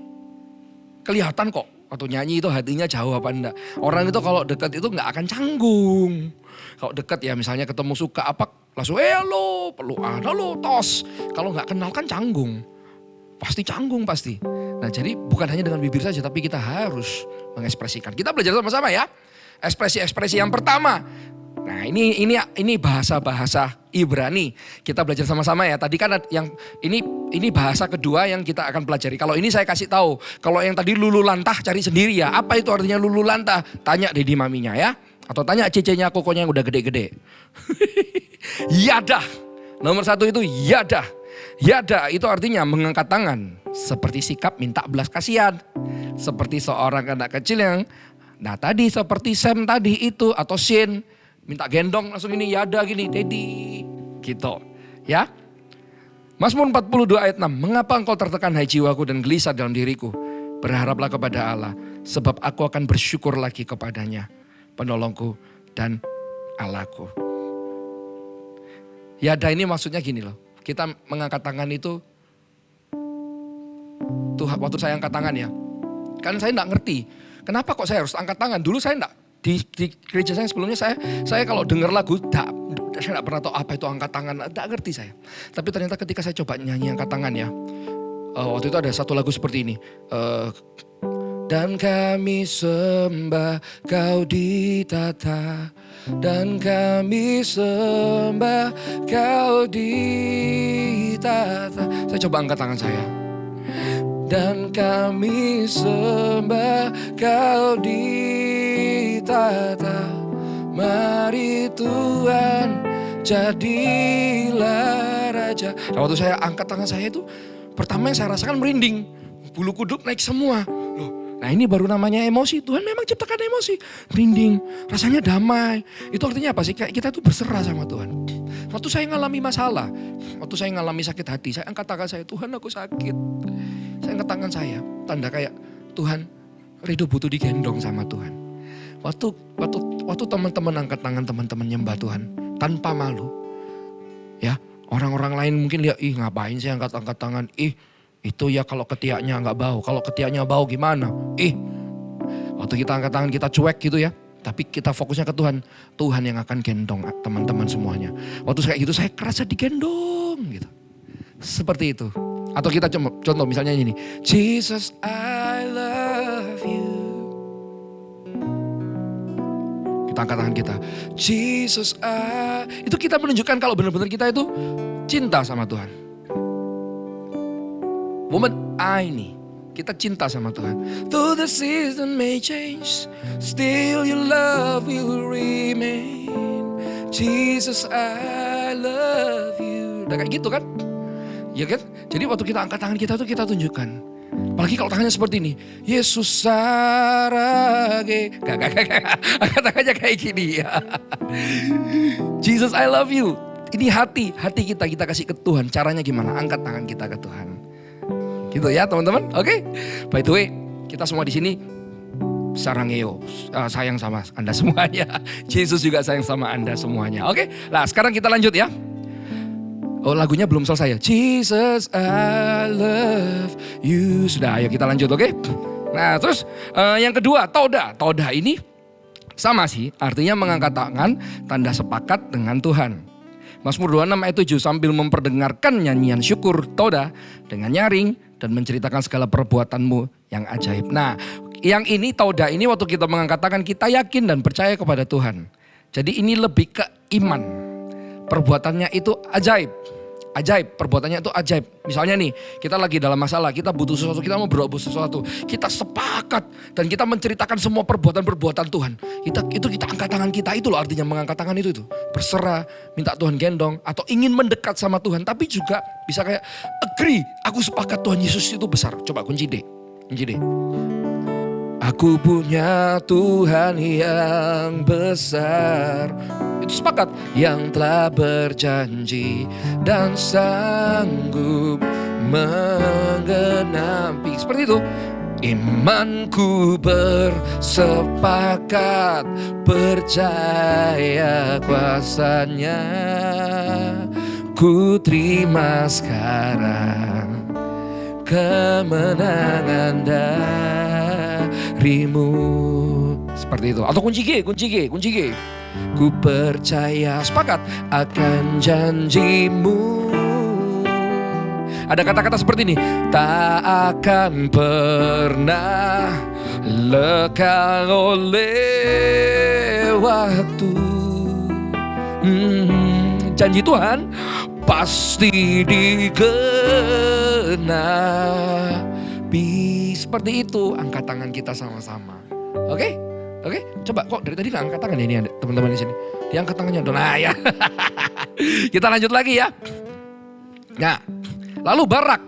Kelihatan kok waktu nyanyi itu hatinya jauh apa enggak. Orang itu kalau dekat itu enggak akan canggung. Kalau dekat ya misalnya ketemu suka apa langsung lo peluk lo tos. Kalau enggak kenal kan canggung. Pasti canggung pasti. Nah jadi bukan hanya dengan bibir saja tapi kita harus mengekspresikan. Kita belajar sama-sama ya. Ekspresi-ekspresi yang pertama. Nah ini bahasa-bahasa Ibrani. Kita belajar sama-sama ya. Tadi kan yang ini bahasa kedua yang kita akan pelajari. Kalau ini saya kasih tahu. Kalau yang tadi lulu lantah cari sendiri ya. Apa itu artinya lulu lantah? Tanya Dedi maminya ya. Atau tanya cecenya kokonya yang udah gede-gede. Yada. Nomor 1 itu yada. Yada itu artinya mengangkat tangan. Seperti sikap minta belas kasihan. Seperti seorang anak kecil yang. Nah tadi seperti Sam tadi itu atau Shin. Minta gendong langsung ini yada gini Dedi. Gitu ya. Mazmur 42 ayat 6. Mengapa engkau tertekan hai jiwaku dan gelisah dalam diriku. Berharaplah kepada Allah. Sebab aku akan bersyukur lagi kepadanya. Penolongku dan Allahku. Yada ini maksudnya gini loh. Kita mengangkat tangan itu. Tuh waktu saya angkat tangan ya. Kan saya enggak ngerti. Kenapa kok saya harus angkat tangan. Dulu saya enggak. Di gereja saya sebelumnya saya kalau dengar lagu saya enggak pernah tahu apa itu angkat tangan. Enggak ngerti saya. Tapi ternyata ketika saya coba nyanyi angkat tangan ya. Waktu itu ada satu lagu seperti ini. Dan kami sembah kau ditata. Dan kami sembah kau ditata. Saya coba angkat tangan saya. Dan kami sembah kau ditata. Mari Tuhan jadilah Raja. Nah, waktu saya angkat tangan saya itu, pertama yang saya rasakan merinding. Bulu kuduk naik semua. Loh, nah ini baru namanya emosi. Tuhan memang ciptakan emosi. Merinding, rasanya damai. Itu artinya apa sih? Kayak kita tuh berserah sama Tuhan. Waktu saya ngalami masalah, waktu saya ngalami sakit hati, saya angkat tangan saya, Tuhan aku sakit. Saya angkat tangan saya, tanda kayak Tuhan, Rido butuh digendong sama Tuhan. Waktu teman-teman angkat tangan, teman-teman nyembah Tuhan tanpa malu. Ya, orang-orang lain mungkin lihat, ih ngapain sih angkat-angkat tangan? Ih, itu ya kalau ketiaknya nggak bau. Kalau ketiaknya bau gimana? Waktu kita angkat tangan kita cuek gitu ya. Tapi kita fokusnya ke Tuhan. Tuhan yang akan gendong teman-teman semuanya. Waktu kayak gitu saya kerasa digendong gitu. Seperti itu. Atau kita contoh misalnya ini. Jesus I love you. Kita angkat tangan kita. Jesus itu kita menunjukkan kalau benar-benar kita itu cinta sama Tuhan. Moment ini. Kita cinta sama Tuhan. Though the season may change, still your love will remain. Jesus, I love you. Udah kayak gitu kan? Ya kan? Jadi waktu kita angkat tangan kita tuh kita tunjukkan. Apalagi kalau tangannya seperti ini. Yesus sarage. Gak. Angkat tangannya kayak gini ya. Jesus, I love you. Ini hati kita kasih ke Tuhan. Caranya gimana? Angkat tangan kita ke Tuhan. Gitu ya teman-teman, oke? By the way, kita semua di sini sarangeo, sayang sama Anda semuanya. Yesus juga sayang sama Anda semuanya, oke? Nah sekarang kita lanjut ya. Oh lagunya belum selesai ya. Jesus I love you. Sudah, ayo kita lanjut, oke? Nah terus yang kedua, toda. Toda ini sama sih, artinya mengangkat tangan, tanda sepakat dengan Tuhan. Mazmur 26 ayat 7, sambil memperdengarkan nyanyian syukur toda dengan nyaring dan menceritakan segala perbuatanmu yang ajaib. Nah, yang ini toda ini waktu kita mengangkat tangan kita yakin dan percaya kepada Tuhan. Jadi ini lebih ke iman. Perbuatannya itu ajaib. Ajaib, perbuatannya itu ajaib. Misalnya nih, kita lagi dalam masalah, kita butuh sesuatu, kita mau berbuat sesuatu. Kita sepakat dan kita menceritakan semua perbuatan-perbuatan Tuhan. Kita angkat tangan kita, itu loh artinya mengangkat tangan itu. Berserah, minta Tuhan gendong, atau ingin mendekat sama Tuhan. Tapi juga bisa kayak agree, aku sepakat Tuhan Yesus itu besar. Coba kunci D. Aku punya Tuhan yang besar. Itu sepakat. Yang telah berjanji dan sanggup menggenapi. Seperti itu. Imanku bersepakat percaya kuasanya. Ku terima sekarang kemenangan darimu. Seperti itu. Atau kunci G. Ku percaya, sepakat akan janjimu. Ada kata-kata seperti ini. Tak akan pernah lekang oleh waktu. Janji Tuhan pasti digenapi. Seperti itu, angkat tangan kita sama-sama. Oke? Coba kok dari tadi gak angkat tangan ya ini teman-teman di sini. Dia angkat tangannya. Nah ya. Kita lanjut lagi ya. Nah, lalu barak.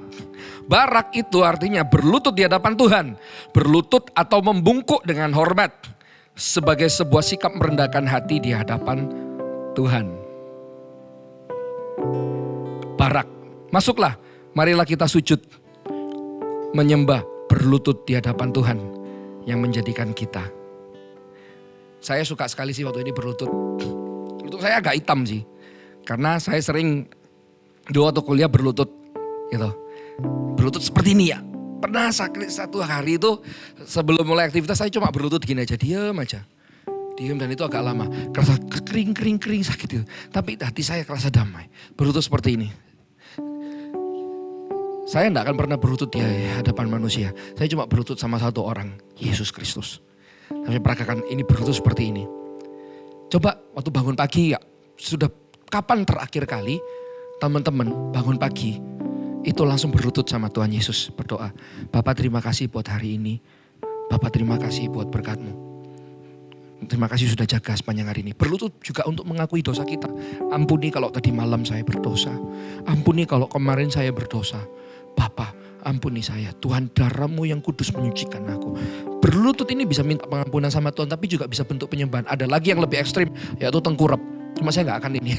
Barak itu artinya berlutut di hadapan Tuhan. Berlutut atau membungkuk dengan hormat. Sebagai sebuah sikap merendahkan hati di hadapan Tuhan. Barak. Masuklah. Marilah kita sujud. Menyembah. Berlutut di hadapan Tuhan. Yang menjadikan kita. Saya suka sekali sih waktu ini berlutut. Lutut saya agak hitam sih. Karena saya sering dulu waktu kuliah berlutut gitu. Berlutut seperti ini ya. Pernah satu hari itu sebelum mulai aktivitas saya cuma berlutut gini aja. Diam aja. Diam dan itu agak lama. Kerasa kering sakit gitu. Tapi hati saya kerasa damai. Berlutut seperti ini. Saya tidak akan pernah berlutut di hadapan manusia. Saya cuma berlutut sama satu orang. Yesus Kristus. Saya peragakan ini berlutut seperti ini. Coba waktu bangun pagi ya. Sudah kapan terakhir kali teman-teman bangun pagi. Itu langsung berlutut sama Tuhan Yesus berdoa. Bapak terima kasih buat hari ini. Bapak terima kasih buat berkat-Mu. Terima kasih sudah jaga sepanjang hari ini. Berlutut juga untuk mengakui dosa kita. Ampuni kalau tadi malam saya berdosa. Ampuni kalau kemarin saya berdosa. Bapa, ampuni saya. Tuhan, darah-Mu yang kudus menyucikan aku. Berlutut ini bisa minta pengampunan sama Tuhan, tapi juga bisa bentuk penyembahan. Ada lagi yang lebih ekstrim, yaitu tengkurap. Cuma saya gak akan ini,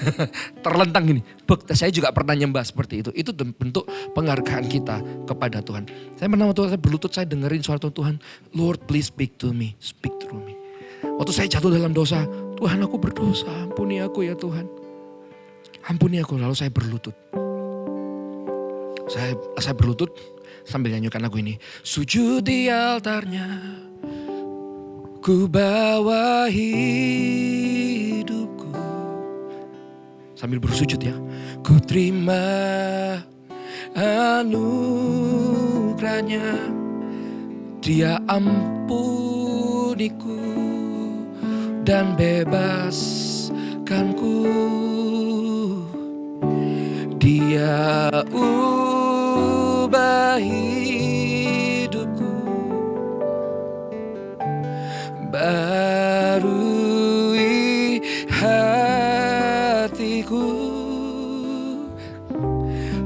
terlentang gini. Saya juga pernah nyembah seperti itu. Itu bentuk penghargaan kita kepada Tuhan. Saya pernah waktu saya berlutut, saya dengerin suara Tuhan. Lord, please speak to me, speak through me. Waktu saya jatuh dalam dosa, Tuhan aku berdosa, ampuni aku ya Tuhan. Ampuni aku, lalu saya berlutut. Saya berlutut sambil nyanyikan lagu ini. Sujud di altarnya, ku bawa hidupku. Sambil bersujud ya. Ku terima anugerahnya, Dia ampuniku dan bebaskanku. Dia ubah hidupku, barui hatiku,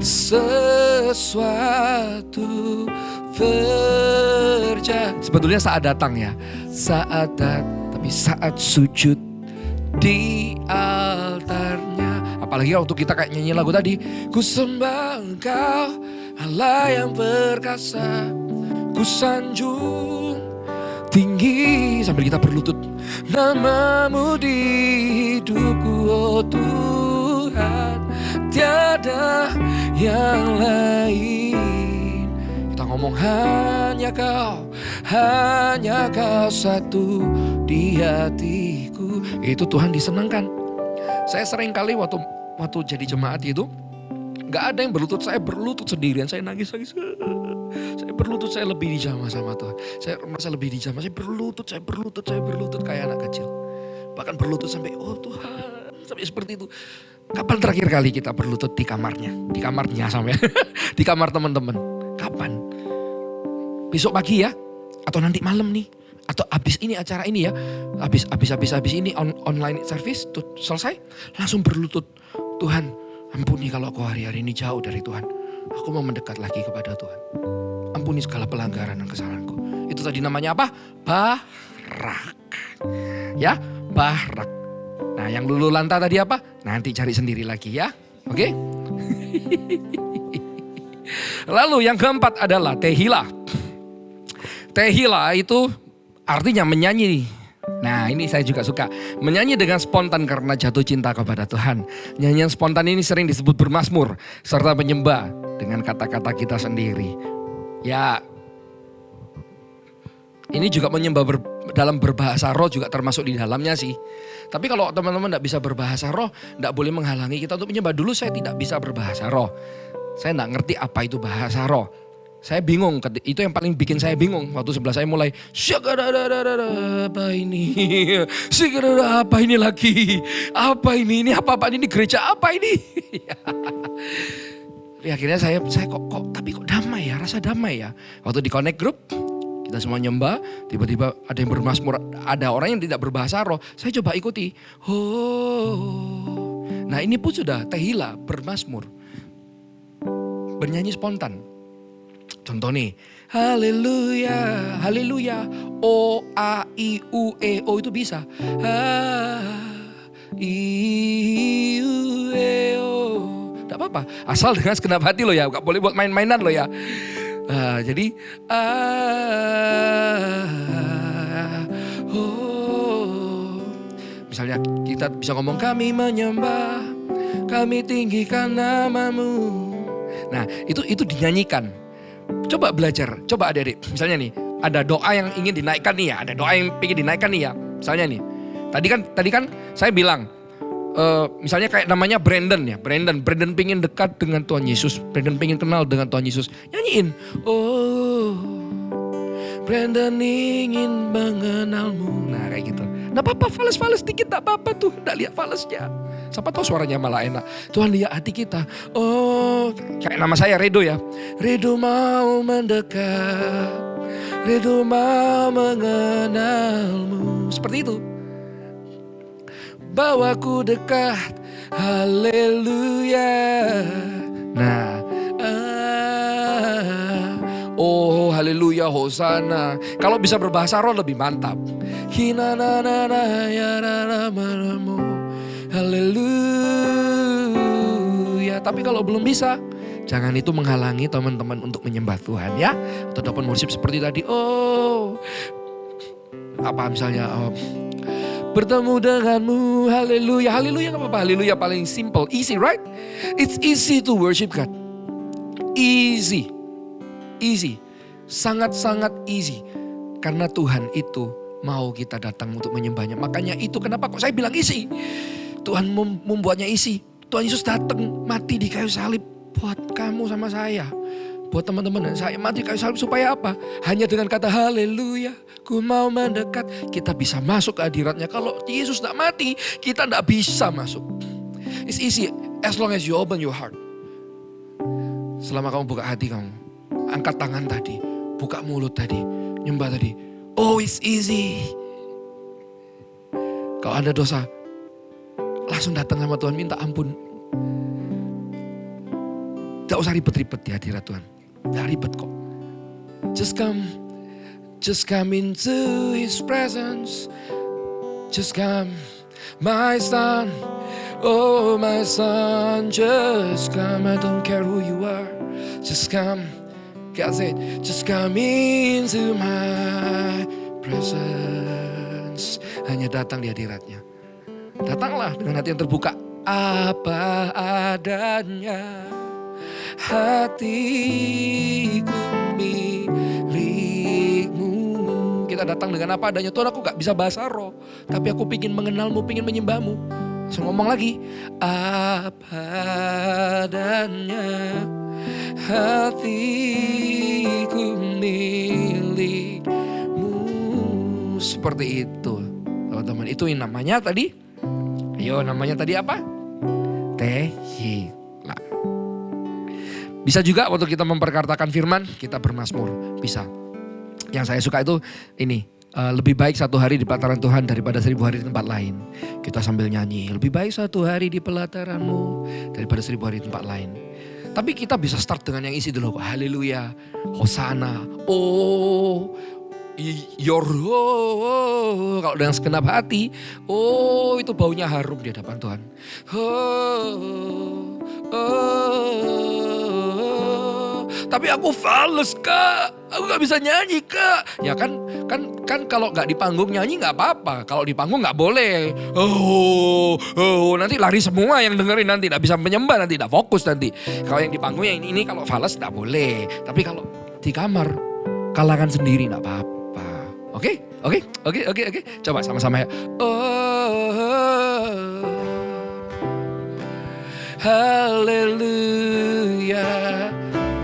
sesuatu terjadi. Sebetulnya saat datang ya, saat datang, tapi saat sujud di altarnya. Apalagi waktu kita kayak nyanyi lagu tadi. Ku sembah Engkau Allah yang perkasa, ku sanjung tinggi sambil kita berlutut. Nama-Mu di hidupku, oh Tuhan, tiada yang lain. Kita ngomong hanya Kau satu di hatiku. Itu Tuhan disenangkan. Saya sering kali waktu jadi jemaat itu, gak ada yang berlutut, saya berlutut sendirian, saya nangis. Saya berlutut, saya lebih dijamah sama Tuhan. Saya merasa lebih dijamah, saya berlutut kayak anak kecil. Bahkan berlutut sampai, oh Tuhan, sampai seperti itu. Kapan terakhir kali kita berlutut di kamarnya? Di kamarnya sampai, di kamar teman-teman. Kapan? Besok pagi ya? Atau nanti malam nih? Atau habis ini acara ini ya, habis ini online service tuh selesai, langsung berlutut. Tuhan, ampuni kalau aku hari-hari ini jauh dari Tuhan. Aku mau mendekat lagi kepada Tuhan. Ampuni segala pelanggaran dan kesalahanku. Itu tadi namanya apa? Barak. Ya, barak. Nah, yang lulu lanta tadi apa? Nanti cari sendiri lagi ya. Oke? Lalu yang keempat adalah tehillah. Tehillah itu artinya menyanyi. Nah, ini saya juga suka. Menyanyi dengan spontan karena jatuh cinta kepada Tuhan. Nyanyian spontan ini sering disebut bermazmur serta menyembah dengan kata-kata kita sendiri. Ya, ini juga menyembah dalam berbahasa roh juga termasuk di dalamnya sih. Tapi kalau teman-teman tidak bisa berbahasa roh, tidak boleh menghalangi kita untuk menyembah. Dulu saya tidak bisa berbahasa roh. Saya tidak ngerti apa itu bahasa roh. Saya bingung, itu yang paling bikin saya bingung. Waktu sebelah saya mulai, apa ini? Apa ini lagi? Apa ini apa-apaan ini? Gereja apa ini? Ya, akhirnya saya tapi kok damai ya, rasa damai ya. Waktu di Connect Group, kita semua nyembah, tiba-tiba ada yang bermazmur, ada orang yang tidak berbahasa roh. Saya coba ikuti. Oh. Nah, ini pun sudah tehillah, bermazmur. Bernyanyi spontan. Contoh nih, haleluya, haleluya, O, A, I, U, E, O itu bisa. I, U, E, O. Tidak apa-apa, asal dengan segenap hati lo ya, gak boleh buat main-mainan lo ya. Jadi, oh. Misalnya kita bisa ngomong, kami menyembah, kami tinggikan nama-Mu. Nah, itu dinyanyikan. Coba belajar, coba adik-adik. Misalnya nih, ada doa yang ingin dinaikkan nih ya, ada doa yang ingin dinaikkan nih ya. Misalnya nih, tadi kan saya bilang, misalnya kayak namanya Brandon ya, Brandon pengen dekat dengan Tuhan Yesus, Brandon pengen kenal dengan Tuhan Yesus. Nyanyiin, oh, Brandon ingin mengenalmu. Nah kayak gitu. Nah apa-apa, fales dikit tak apa-apa tuh, gak lihat falesnya. Siapa tahu suaranya malah enak. Tuhan lihat hati kita. Oh, kayak nama saya Redo ya. Redo mau mendekat, Redo mau mengenalmu. Seperti itu. bawaku dekat. Haleluya. Nah, oh haleluya, hosana. Kalau bisa berbahasa roh lebih mantap. Haleluya. Tapi kalau belum bisa, jangan itu menghalangi teman-teman untuk menyembah Tuhan ya. Atau dapat worship seperti tadi. Oh, apa misalnya bertemu denganmu, haleluya. Haleluya gak apa-apa, haleluya paling simple, easy right? It's easy to worship God. Easy, sangat-sangat easy. Karena Tuhan itu mau kita datang untuk menyembahnya. Makanya itu kenapa kok saya bilang easy. Tuhan membuatnya easy. Tuhan Yesus datang mati di kayu salib buat kamu sama saya. Buat teman-teman dan saya mati kayu salib supaya apa? Hanya dengan kata haleluya, ku mau mendekat. Kita bisa masuk ke hadiratnya. Kalau Yesus tidak mati, kita tidak bisa masuk. It's easy as long as you open your heart. Selama kamu buka hati kamu, angkat tangan tadi, buka mulut tadi, nyembah tadi. Oh, it's easy. Kalau ada dosa, langsung datang sama Tuhan, minta ampun. Tidak usah ribet-ribet di hadirat Tuhan. Tidak ribet kok. Just come into His presence. Just come, my son. Oh, my son, just come. I don't care who you are. Just come. God said, just come into my presence. Hanya datang di hadiratnya. Datanglah dengan hati yang terbuka. Apa adanya, hatiku milikmu. Kita datang dengan apa adanya. Tuhan, aku gak bisa bahasa roh, tapi aku ingin mengenalmu, ingin menyembahmu. Langsung ngomong lagi. Apa adanya, hatiku milikmu. Seperti itu teman-teman. Itu yang namanya tadi. Ayo, namanya tadi apa? Tehila. Bisa juga waktu kita memperkatakan firman, kita bermazmur. Bisa. Yang saya suka itu ini. Lebih baik satu hari di pelataran Tuhan daripada 1000 hari di tempat lain. Kita sambil nyanyi. Lebih baik satu hari di pelataranmu daripada 1000 hari di tempat lain. Tapi kita bisa start dengan yang isi dulu. Haleluya. Hosana. Oh. Kalau dengan segenap hati, oh itu baunya harum di hadapan Tuhan. Tapi aku fales kak, aku gak bisa nyanyi kak. Ya kan kalau gak di panggung nyanyi gak apa-apa. Kalau di panggung gak boleh. Nanti lari semua yang dengerin, nanti gak bisa menyembah, nanti gak fokus nanti. Kalau yang di panggung yang ini kalau fales gak boleh. Tapi kalau di kamar, kalangan sendiri gak apa-apa. Oke. Coba sama-sama ya. Haleluya.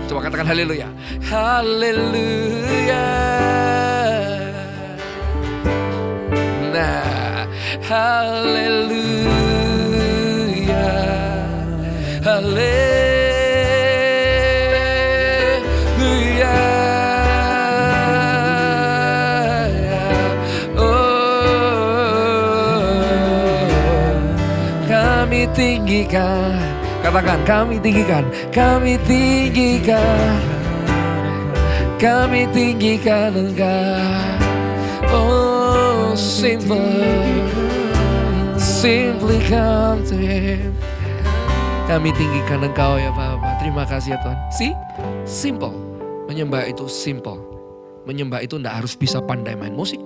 Coba katakan haleluya. Haleluya. Nah, haleluya. Haleluya. Kami tinggikan, katakan kami tinggikan, kami tinggikan, kami tinggikan Engkau. Oh, simply come to Him. Kami tinggikan Engkau ya Bapa. Terima kasih ya Tuhan. Simple. Menyembah itu simple. Menyembah itu tidak harus bisa pandai main musik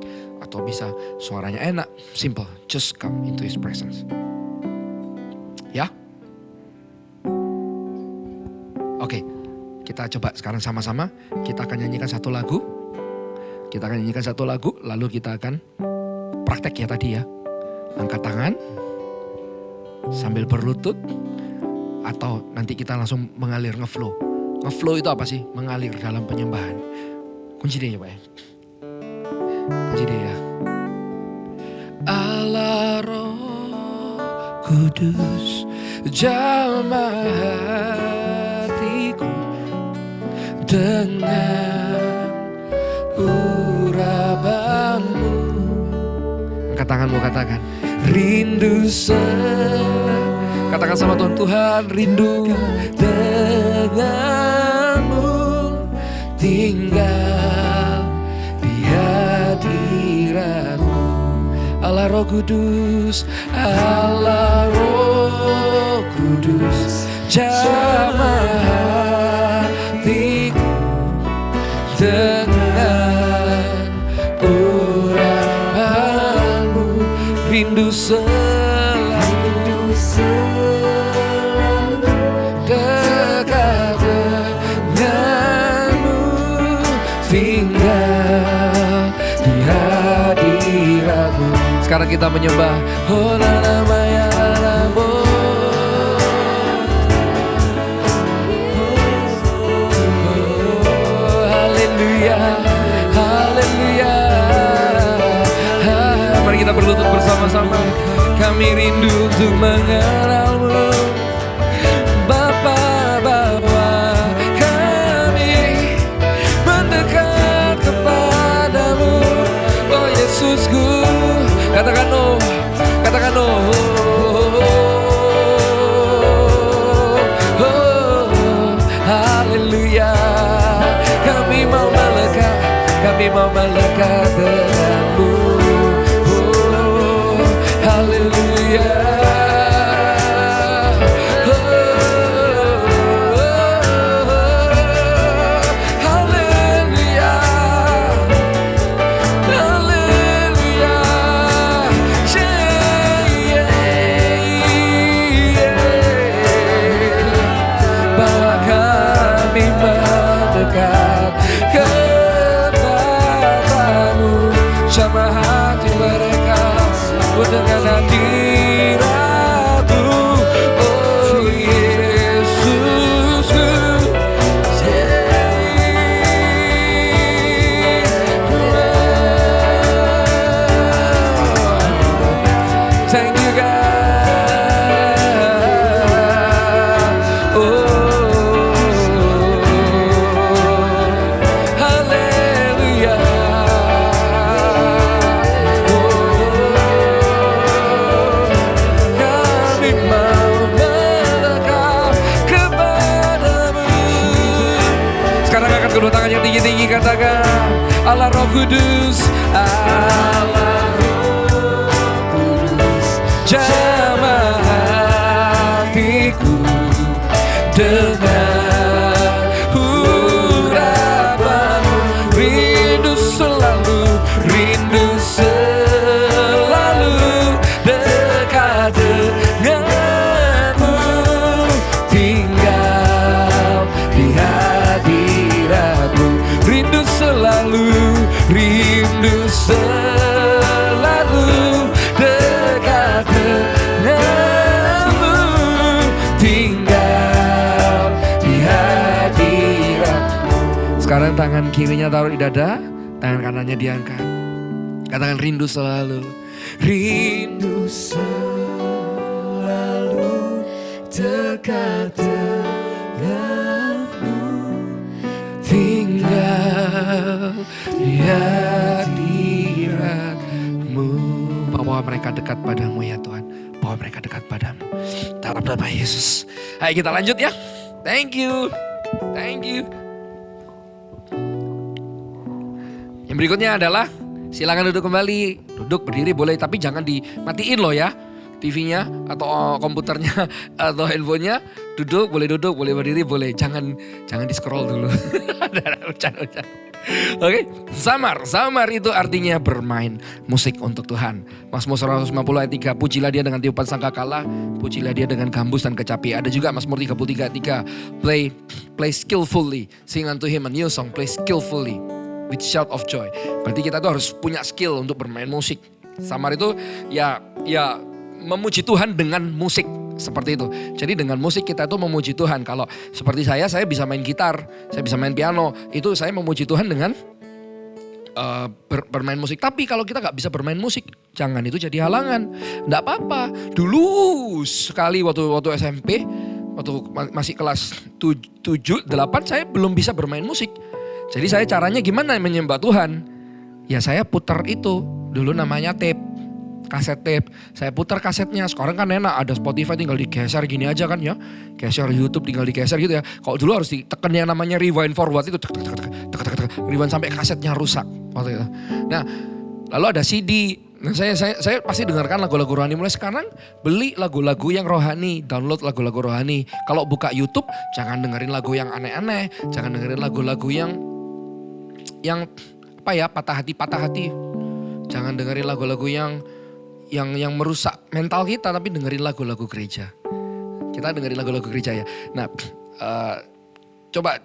atau bisa suaranya enak. Simple. Just come into His presence. Ya. Oke, kita coba sekarang sama-sama. Kita akan nyanyikan satu lagu. Lalu kita akan praktek ya tadi ya. Angkat tangan, sambil berlutut. Atau nanti kita langsung mengalir, ngeflow. Ngeflow itu apa sih? Mengalir dalam penyembahan. Kunci dia ya Pak ya. Kunci dia ya. Allah Roh Kudus, jamah hatiku dengan urapanmu. Angkat tanganmu, katakan rindu katakan sama Tuhan, Tuhan rindu denganmu, tinggal di hadiratmu. Allah Roh Kudus, Allah Roh Kudus, jamah hatiku dengan urapanmu, rindu selalu dekat denganmu, tinggal di hadiratmu. Sekarang kita menyembah oh lana maya lana bo. Haleluya, haleluya. Mari kita berlutut bersama-sama. Kami rindu untuk mengenalmu, Bapa, Bapa. Kami mendekat kepadamu, oh Yesusku. Katakan oh, katakan oh, oh, haleluya. Kami mau melekat denganmu, oh, haleluya. Sama hati mereka dengan hadiratmu, oh Yesusku. Thank you God. Oh. Kedua tangan yang tinggi-tinggi, katakan Allah Roh Kudus, Allah Roh Kudus, jamah hatiku dengan urapanmu, rindu selalu dekat denganmu, tinggal di hadiratmu, rindu selalu dekat denganmu, tinggal di hadiratmu. Sekarang tangan kirinya taruh di dada, tangan kanannya diangkat. Katakan rindu selalu dekat denganmu, tinggal di hadiratmu. Bawa mereka dekat padamu ya Tuhan, bawa mereka dekat padamu. Dalam nama Yesus. Ayo kita lanjut ya. Thank you, thank you. Yang berikutnya adalah silakan duduk kembali, duduk berdiri boleh, tapi jangan dimatiin loh ya. TV-nya atau komputernya atau handphonenya, duduk boleh berdiri boleh, jangan di scroll dulu. Bercanda. Oke, zamar itu artinya bermain musik untuk Tuhan. Mazmur 150 ayat 3, pujilah dia dengan tiupan sangkakala, pujilah dia dengan gambus dan kecapi. Ada juga Mazmur 33 ayat 3, play skillfully, sing unto him a new song, play skillfully with shout of joy. Berarti kita tuh harus punya skill untuk bermain musik. Zamar itu ya memuji Tuhan dengan musik, seperti itu. Jadi dengan musik kita tuh memuji Tuhan. Kalau seperti saya bisa main gitar, saya bisa main piano, itu saya memuji Tuhan dengan bermain musik. Tapi kalau kita gak bisa bermain musik, jangan itu jadi halangan. Gak apa-apa. Dulu sekali waktu SMP, waktu masih kelas 7, 8, saya belum bisa bermain musik. Jadi saya caranya gimana menyembah Tuhan? Ya saya putar itu, dulu namanya tape. kaset tape. Saya putar kasetnya. Sekarang kan enak, ada Spotify tinggal digeser gini aja kan ya. Geser YouTube tinggal digeser gitu ya. Kalau dulu harus ditekan yang namanya rewind forward itu. Rewind sampai kasetnya rusak waktu itu. Nah, lalu ada CD. Nah, saya pasti dengarkan lagu-lagu rohani. Mulai sekarang beli lagu-lagu yang rohani, download lagu-lagu rohani. Kalau buka YouTube jangan dengerin lagu yang aneh-aneh, jangan dengerin lagu-lagu yang apa ya, patah hati. Jangan dengerin lagu-lagu yang merusak mental kita, tapi dengerin lagu-lagu gereja. Kita dengerin lagu-lagu gereja ya. Nah, coba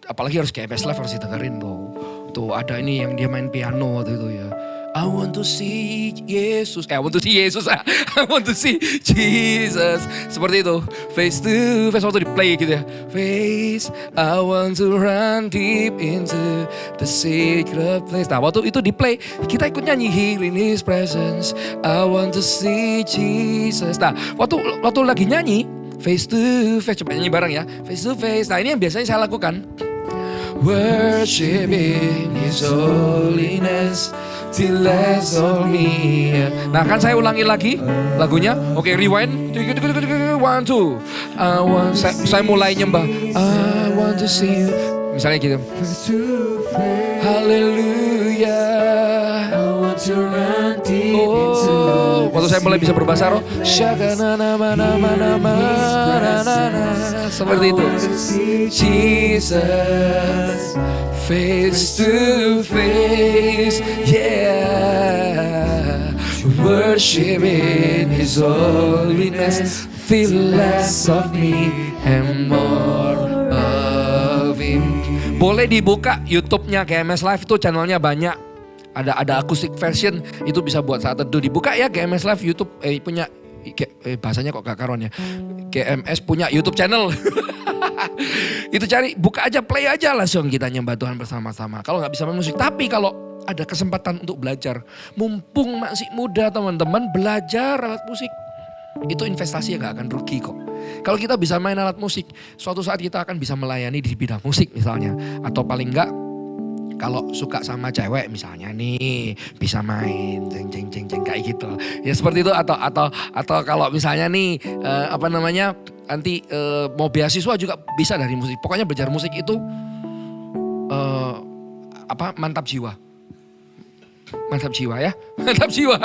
apalagi harus kayak Best Life harus didengerin tuh. Tuh ada ini yang dia main piano waktu itu ya. I want to see Yesus. I want to see Yesus. I want to see Jesus. Seperti itu. Face to face waktu di play gitu ya. Face, I want to run deep into the secret place. Nah waktu itu di play kita ikut nyanyi Here in His presence. I want to see Jesus. Nah waktu lagi nyanyi face to face, coba nyanyi bareng ya. Face to face. Nah ini yang biasanya saya lakukan. Worship in His holiness till less of me. Nah kan saya ulangi lagi lagunya. Oke, rewind. 1, 2. Saya mulai nyembah. I want to see you. Misalnya gitu. Hallelujah. Oh, waktu saya mulai bisa berbahasa roh. Seperti itu. Jesus, face to face, yeah. Worship in His holiness, feel less of me and more of Him. Boleh dibuka YouTube-nya GMS Live, itu channelnya banyak. Ada acoustic version, itu bisa buat saat teduh. Dibuka ya GMS Live YouTube punya bahasanya kok gak karuan ya. GMS punya YouTube channel. Itu cari, buka aja, play aja, langsung kita nyembah Tuhan bersama-sama. Kalau gak bisa main musik, tapi kalau ada kesempatan untuk belajar, mumpung masih muda teman-teman, belajar alat musik. Itu investasi yang gak akan rugi kok. Kalau kita bisa main alat musik, suatu saat kita akan bisa melayani di bidang musik misalnya. Atau paling enggak, kalau suka sama cewek misalnya nih, bisa main jeng kayak gitu. Ya seperti itu, atau kalau misalnya nih nanti mau beasiswa juga bisa dari musik. Pokoknya belajar musik itu mantap jiwa. Mantap jiwa ya. Mantap jiwa.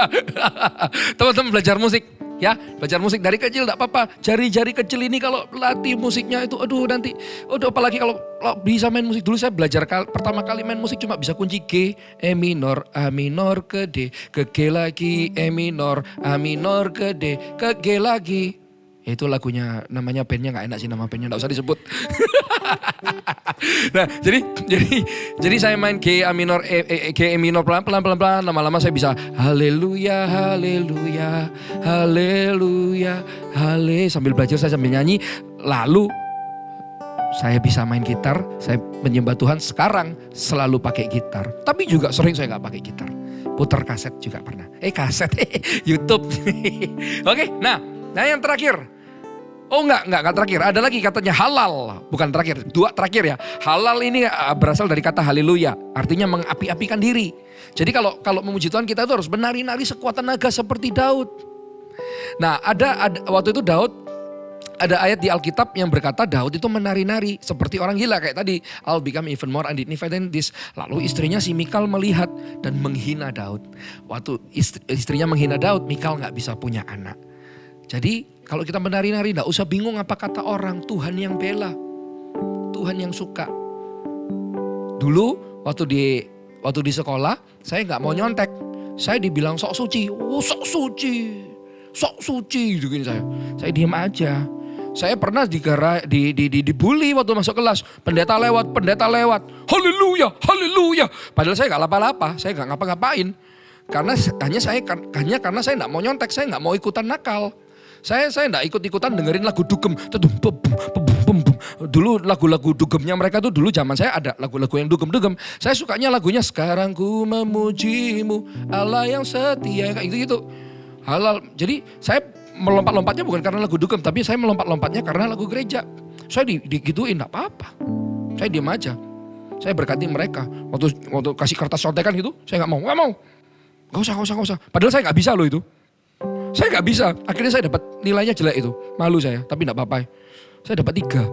Teman-teman belajar musik. Ya, belajar musik dari kecil enggak apa-apa. Jari-jari kecil ini kalau latih musiknya itu nanti apalagi kalau bisa main musik. Dulu saya belajar pertama kali main musik cuma bisa kunci G, E minor, A minor ke D, ke G lagi, E minor, A minor ke D, ke G lagi. Itu lagunya, namanya bandnya nggak enak sih, nama bandnya nggak usah disebut. Nah, jadi saya main G, A minor, G, E minor pelan, lama-lama saya bisa haleluya, haleluya, haleluya, hale. Sambil belajar saya sambil nyanyi, lalu saya bisa main gitar, saya menyembah Tuhan. Sekarang selalu pakai gitar, tapi juga sering saya nggak pakai gitar. Putar kaset juga pernah. Kaset, YouTube. Oke, nah yang terakhir. Oh enggak terakhir. Ada lagi katanya halal. Bukan terakhir, 2 terakhir ya. Halal ini berasal dari kata haleluya. Artinya mengapi-apikan diri. Jadi kalau memuji Tuhan kita itu harus menari-nari sekuat tenaga seperti Daud. Nah ada waktu itu Daud, ada ayat di Alkitab yang berkata Daud itu menari-nari seperti orang gila. Kayak tadi, I'll become even more undignified than this. Lalu istrinya si Mikal melihat dan menghina Daud. Waktu istrinya menghina Daud, Mikal gak bisa punya anak. Jadi kalau kita menari-nari gak usah bingung apa kata orang. Tuhan yang bela, Tuhan yang suka. Dulu waktu di sekolah saya gak mau nyontek. Saya dibilang sok suci. Oh sok suci gitu gini saya. Saya diem aja. Saya pernah dibully waktu masuk kelas. Pendeta lewat. Haleluya, haleluya. Padahal saya gak lapa-lapa, saya gak ngapa-ngapain. Karena karena saya gak mau nyontek, saya gak mau ikutan nakal. Saya enggak ikut-ikutan dengerin lagu dugem. Dulu lagu-lagu dugemnya mereka tuh dulu zaman saya ada lagu-lagu yang dugem-dugem. Saya sukanya lagunya sekarang ku memujimu Allah yang setia kayak gitu. Halal. Jadi saya melompat-lompatnya bukan karena lagu dugem, tapi saya melompat-lompatnya karena lagu gereja. Saya digituin enggak apa-apa. Saya diam aja. Saya berkati mereka. Waktu kasih kertas contekan gitu, saya enggak mau. Gak usah. Padahal saya gak bisa loh itu. Saya gak bisa. Akhirnya saya dapat nilainya jelek itu. Malu saya, tapi gak apa-apa. Saya dapat 3.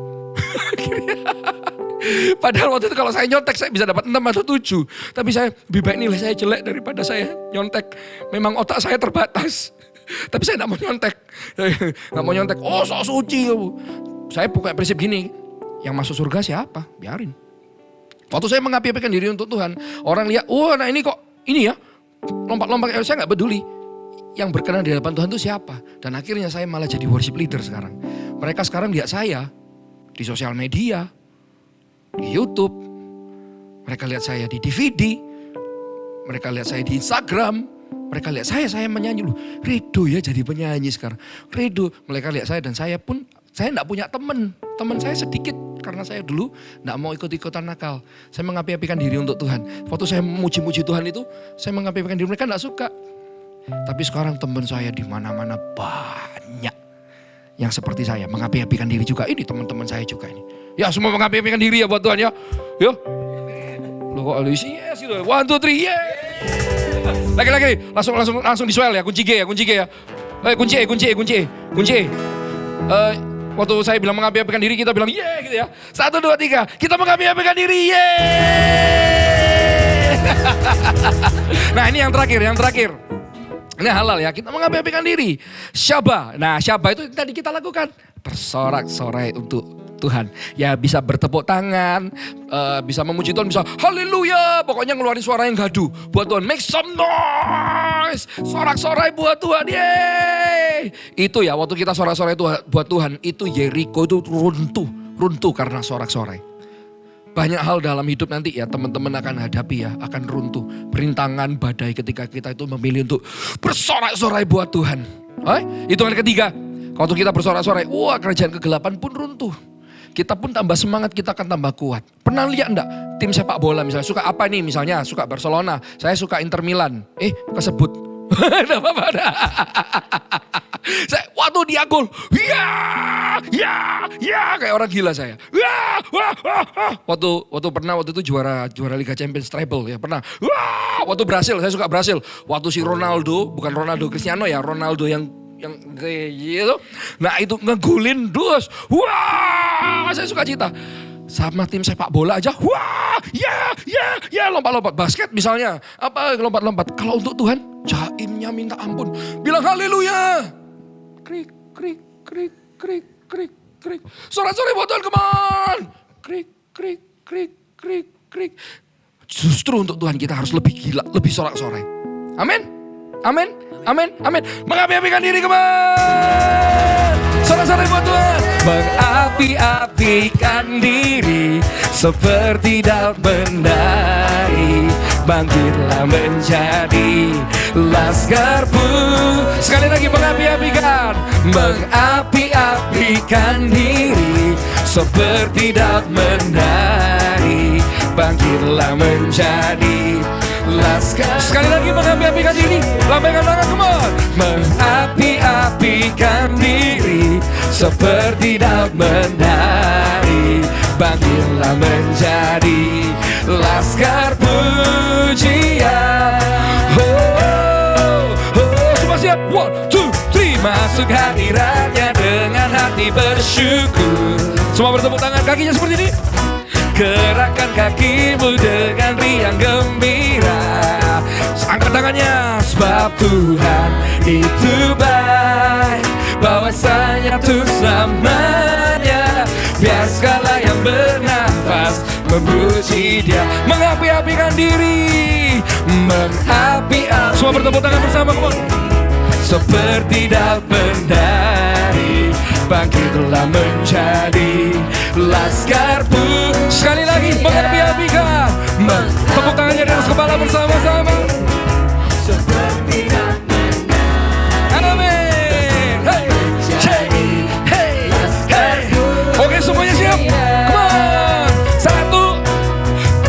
Padahal waktu itu kalau saya nyontek saya bisa dapat 6 atau 7. Tapi saya lebih baik nilai saya jelek daripada saya nyontek. Memang otak saya terbatas. Tapi saya gak mau nyontek. Gak mau nyontek. Oh sok suci. Saya punya prinsip gini. Yang masuk surga siapa? Biarin. Waktu saya mengapi-apikan diri untuk Tuhan. Orang lihat, nah ini kok ini ya. Lompat-lompat, saya gak peduli. Yang berkenan di hadapan Tuhan itu siapa? Dan akhirnya saya malah jadi worship leader sekarang. Mereka sekarang lihat saya di sosial media, di YouTube. Mereka lihat saya di DVD. Mereka lihat saya di Instagram. Mereka lihat saya menyanyi loh. Ridho ya jadi penyanyi sekarang. Ridho. Mereka lihat saya dan saya pun, saya gak punya teman. Teman saya sedikit. Karena saya dulu gak mau ikut-ikutan nakal. Saya mengapi-apikan diri untuk Tuhan. Waktu saya memuji-muji Tuhan itu, saya mengapi-apikan diri. Mereka gak suka. Tapi sekarang teman saya di mana-mana banyak. Yang seperti saya, mengapi-apikan diri juga. Ini teman-teman saya juga ini. Ya semua mengapi-apikan diri ya buat Tuhan ya. Yo. Loh kok Alisi yes gitu. 1, 2, 3 yes. Lagi. Langsung disuel ya. Kunci G ya. Kunci E. Waktu saya bilang mengapi-apikan diri, kita bilang ye gitu ya. 1, 2, 3, kita mengapi-apikan diri, ye. Nah ini yang terakhir. Ini halal ya, kita mengapi-apikan diri. Syabah, nah syabah itu tadi kita lakukan. Bersorak-sorai untuk Tuhan. Ya bisa bertepuk tangan, bisa memuji Tuhan, bisa haleluya. Pokoknya ngeluarin suara yang gaduh buat Tuhan. Make some noise, sorak-sorai buat Tuhan, yeay. Itu ya waktu kita sorak-sorai buat Tuhan, itu Yeriko itu runtuh karena sorak-sorai. Banyak hal dalam hidup nanti ya teman-teman akan hadapi ya, akan runtuh. Perintangan, badai ketika kita itu memilih untuk bersorak-sorai buat Tuhan. Hitungan ketiga, waktu kita bersorak-sorai, kerajaan kegelapan pun runtuh. Kita pun tambah semangat, kita akan tambah kuat. Pernah lihat enggak tim sepak bola misalnya, suka apa nih misalnya, suka Barcelona, saya suka Inter Milan. Kesebut. Enggak apa-apa. Waktu dia gol, ya, kayak orang gila saya. Waktu itu juara Liga Champions treble ya pernah. Waktu Brasil, saya suka Brasil. Waktu si Ronaldo, bukan Ronaldo Cristiano ya, Ronaldo yang kayak gitu. Nah itu ngegulin dus. Saya suka cita. Sama tim sepak bola aja, ya, lompat-lompat. Basket misalnya, lompat-lompat. Kalau untuk Tuhan, jaimnya minta ampun. Bilang haleluya. Krik. Sorak-sorai buat Tuhan, come on. Krik. Justru untuk Tuhan kita harus lebih gila, lebih sorak-sorai. Amin. Mengapi-apikan diri, come on. Sorak-sorai buat Tuhan. Mengapi-apikan diri seperti daun menari. Bangkitlah menjadi laskarku. Sekali lagi mengapi-apikan. Mengapi-apikan diri seperti daun menari. Bangkitlah menjadi laskar. Sekali lagi mengapi-apikan diri. Lambaikan tangan, come on. Mengapi-apikan diri seperti daun menari. Bangkitlah menjadi laskar pujian. Semua siap? 1, 2, 3. Masuk hadiratnya dengan hati bersyukur. Semua bertepuk tangan, kakinya seperti ini. Gerakkan kakimu dengan riang gembira. Angkat tangannya. Sebab Tuhan itu baik, bahwasanya untuk selamanya. Biar segala yang bernafas memuji Dia. Mengapi-apikan diri. Semua bertepuk tangan bersama, come on. Seperti daun menari, bangkitlah menjadi laskarku. Sekali lagi mengapi-apikan. Tepuk tangannya di atas kepala bersama-sama. Seperti daun menari. Amin. Hey. Oke, semuanya siap? Come on. 1,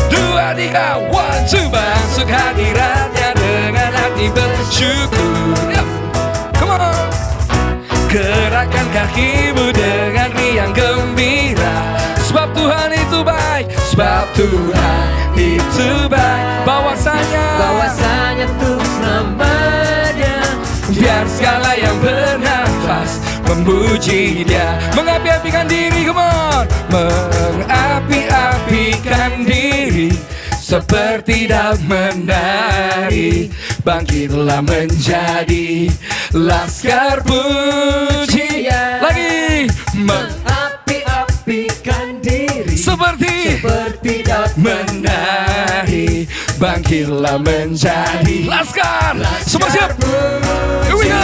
2, 3. 1, 2. Masuk hadiratnya dengan hati bersyukur. Gerakkan kakimu dengan riang gembira. Sebab Tuhan itu baik. Sebab Tuhan itu baik. Bahwasanya untuk selamanya. memuji Dia. Mengapi-apikan diri, come on. Mengapi-apikan diri seperti daun menari, bangkitlah menjadi laskar pujian. Lagi Mengapi-apikan diri seperti daun menari, bangkitlah menjadi laskar. Semua siap? Here we go.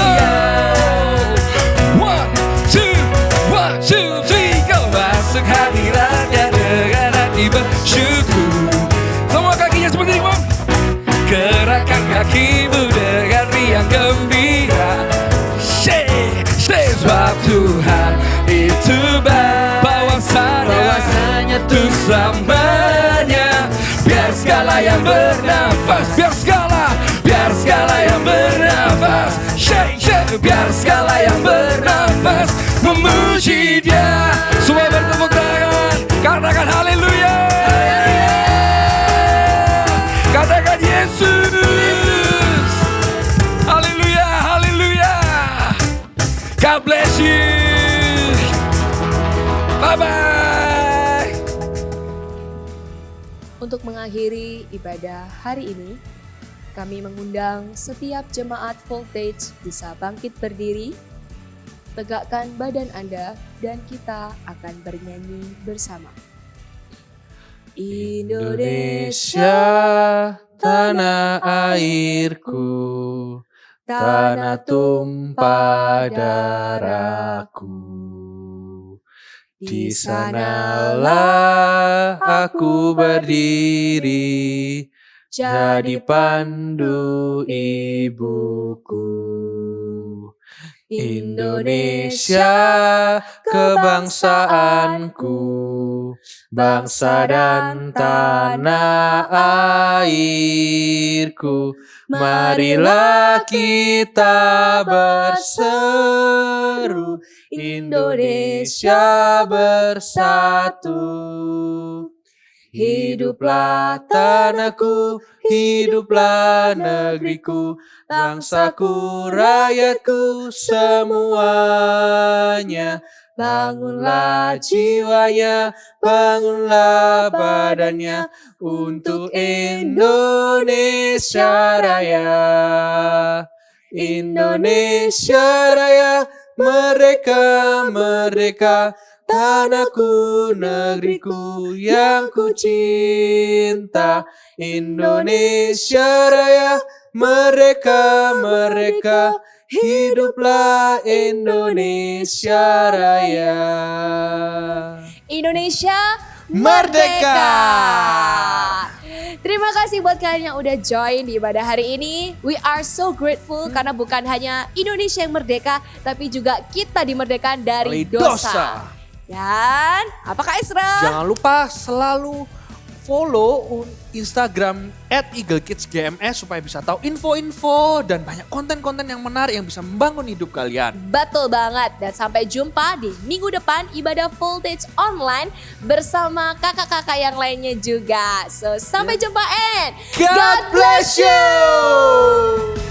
1, 2, 3, go. Masuk hadiratnya dengan hati bersyukur. Semua kakinya seperti ini, Bang. Gerakkan kakimu dengan riang gembira. Shake, shake. Sebab Tuhan itu bahwasanya tuh selamanya. Biar segala yang bernafas, biar segala yang bernafas. Shake, shake. Biar segala yang bernafas memuji Dia. Semua bertepuk tangan, katakan haleluya. Katakan Yesus. Haleluya, haleluya. God bless you. Bye-bye. Untuk mengakhiri ibadah hari ini, kami mengundang setiap jemaat Voltage bisa bangkit berdiri, tegakkan badan Anda, dan kita akan bernyanyi bersama. Indonesia, tanah airku, tanah tumpah darahku. Di sanalah aku berdiri, jadi pandu ibuku. Indonesia, kebangsaanku, bangsa dan tanah airku. Marilah kita berseru, Indonesia bersatu. Hiduplah tanahku, hiduplah negeriku, bangsaku, rakyatku semuanya. Bangunlah jiwanya, bangunlah badannya untuk Indonesia Raya. Indonesia Raya, merdeka, merdeka. Tanahku, negeriku yang ku cinta. Indonesia Raya, merdeka, merdeka. Hiduplah Indonesia Raya. Indonesia Merdeka! Terima kasih buat kalian yang udah join di ibadah hari ini. We are so grateful karena bukan hanya Indonesia yang merdeka, tapi juga kita dimerdekakan dari dosa. Dan apakah Isra? Jangan lupa selalu follow Instagram @eaglekidsgms supaya bisa tahu info-info dan banyak konten-konten yang menarik yang bisa membangun hidup kalian. Betul banget. Dan sampai jumpa di minggu depan ibadah Voltage online bersama kakak-kakak yang lainnya juga. So sampai jumpa and God bless you!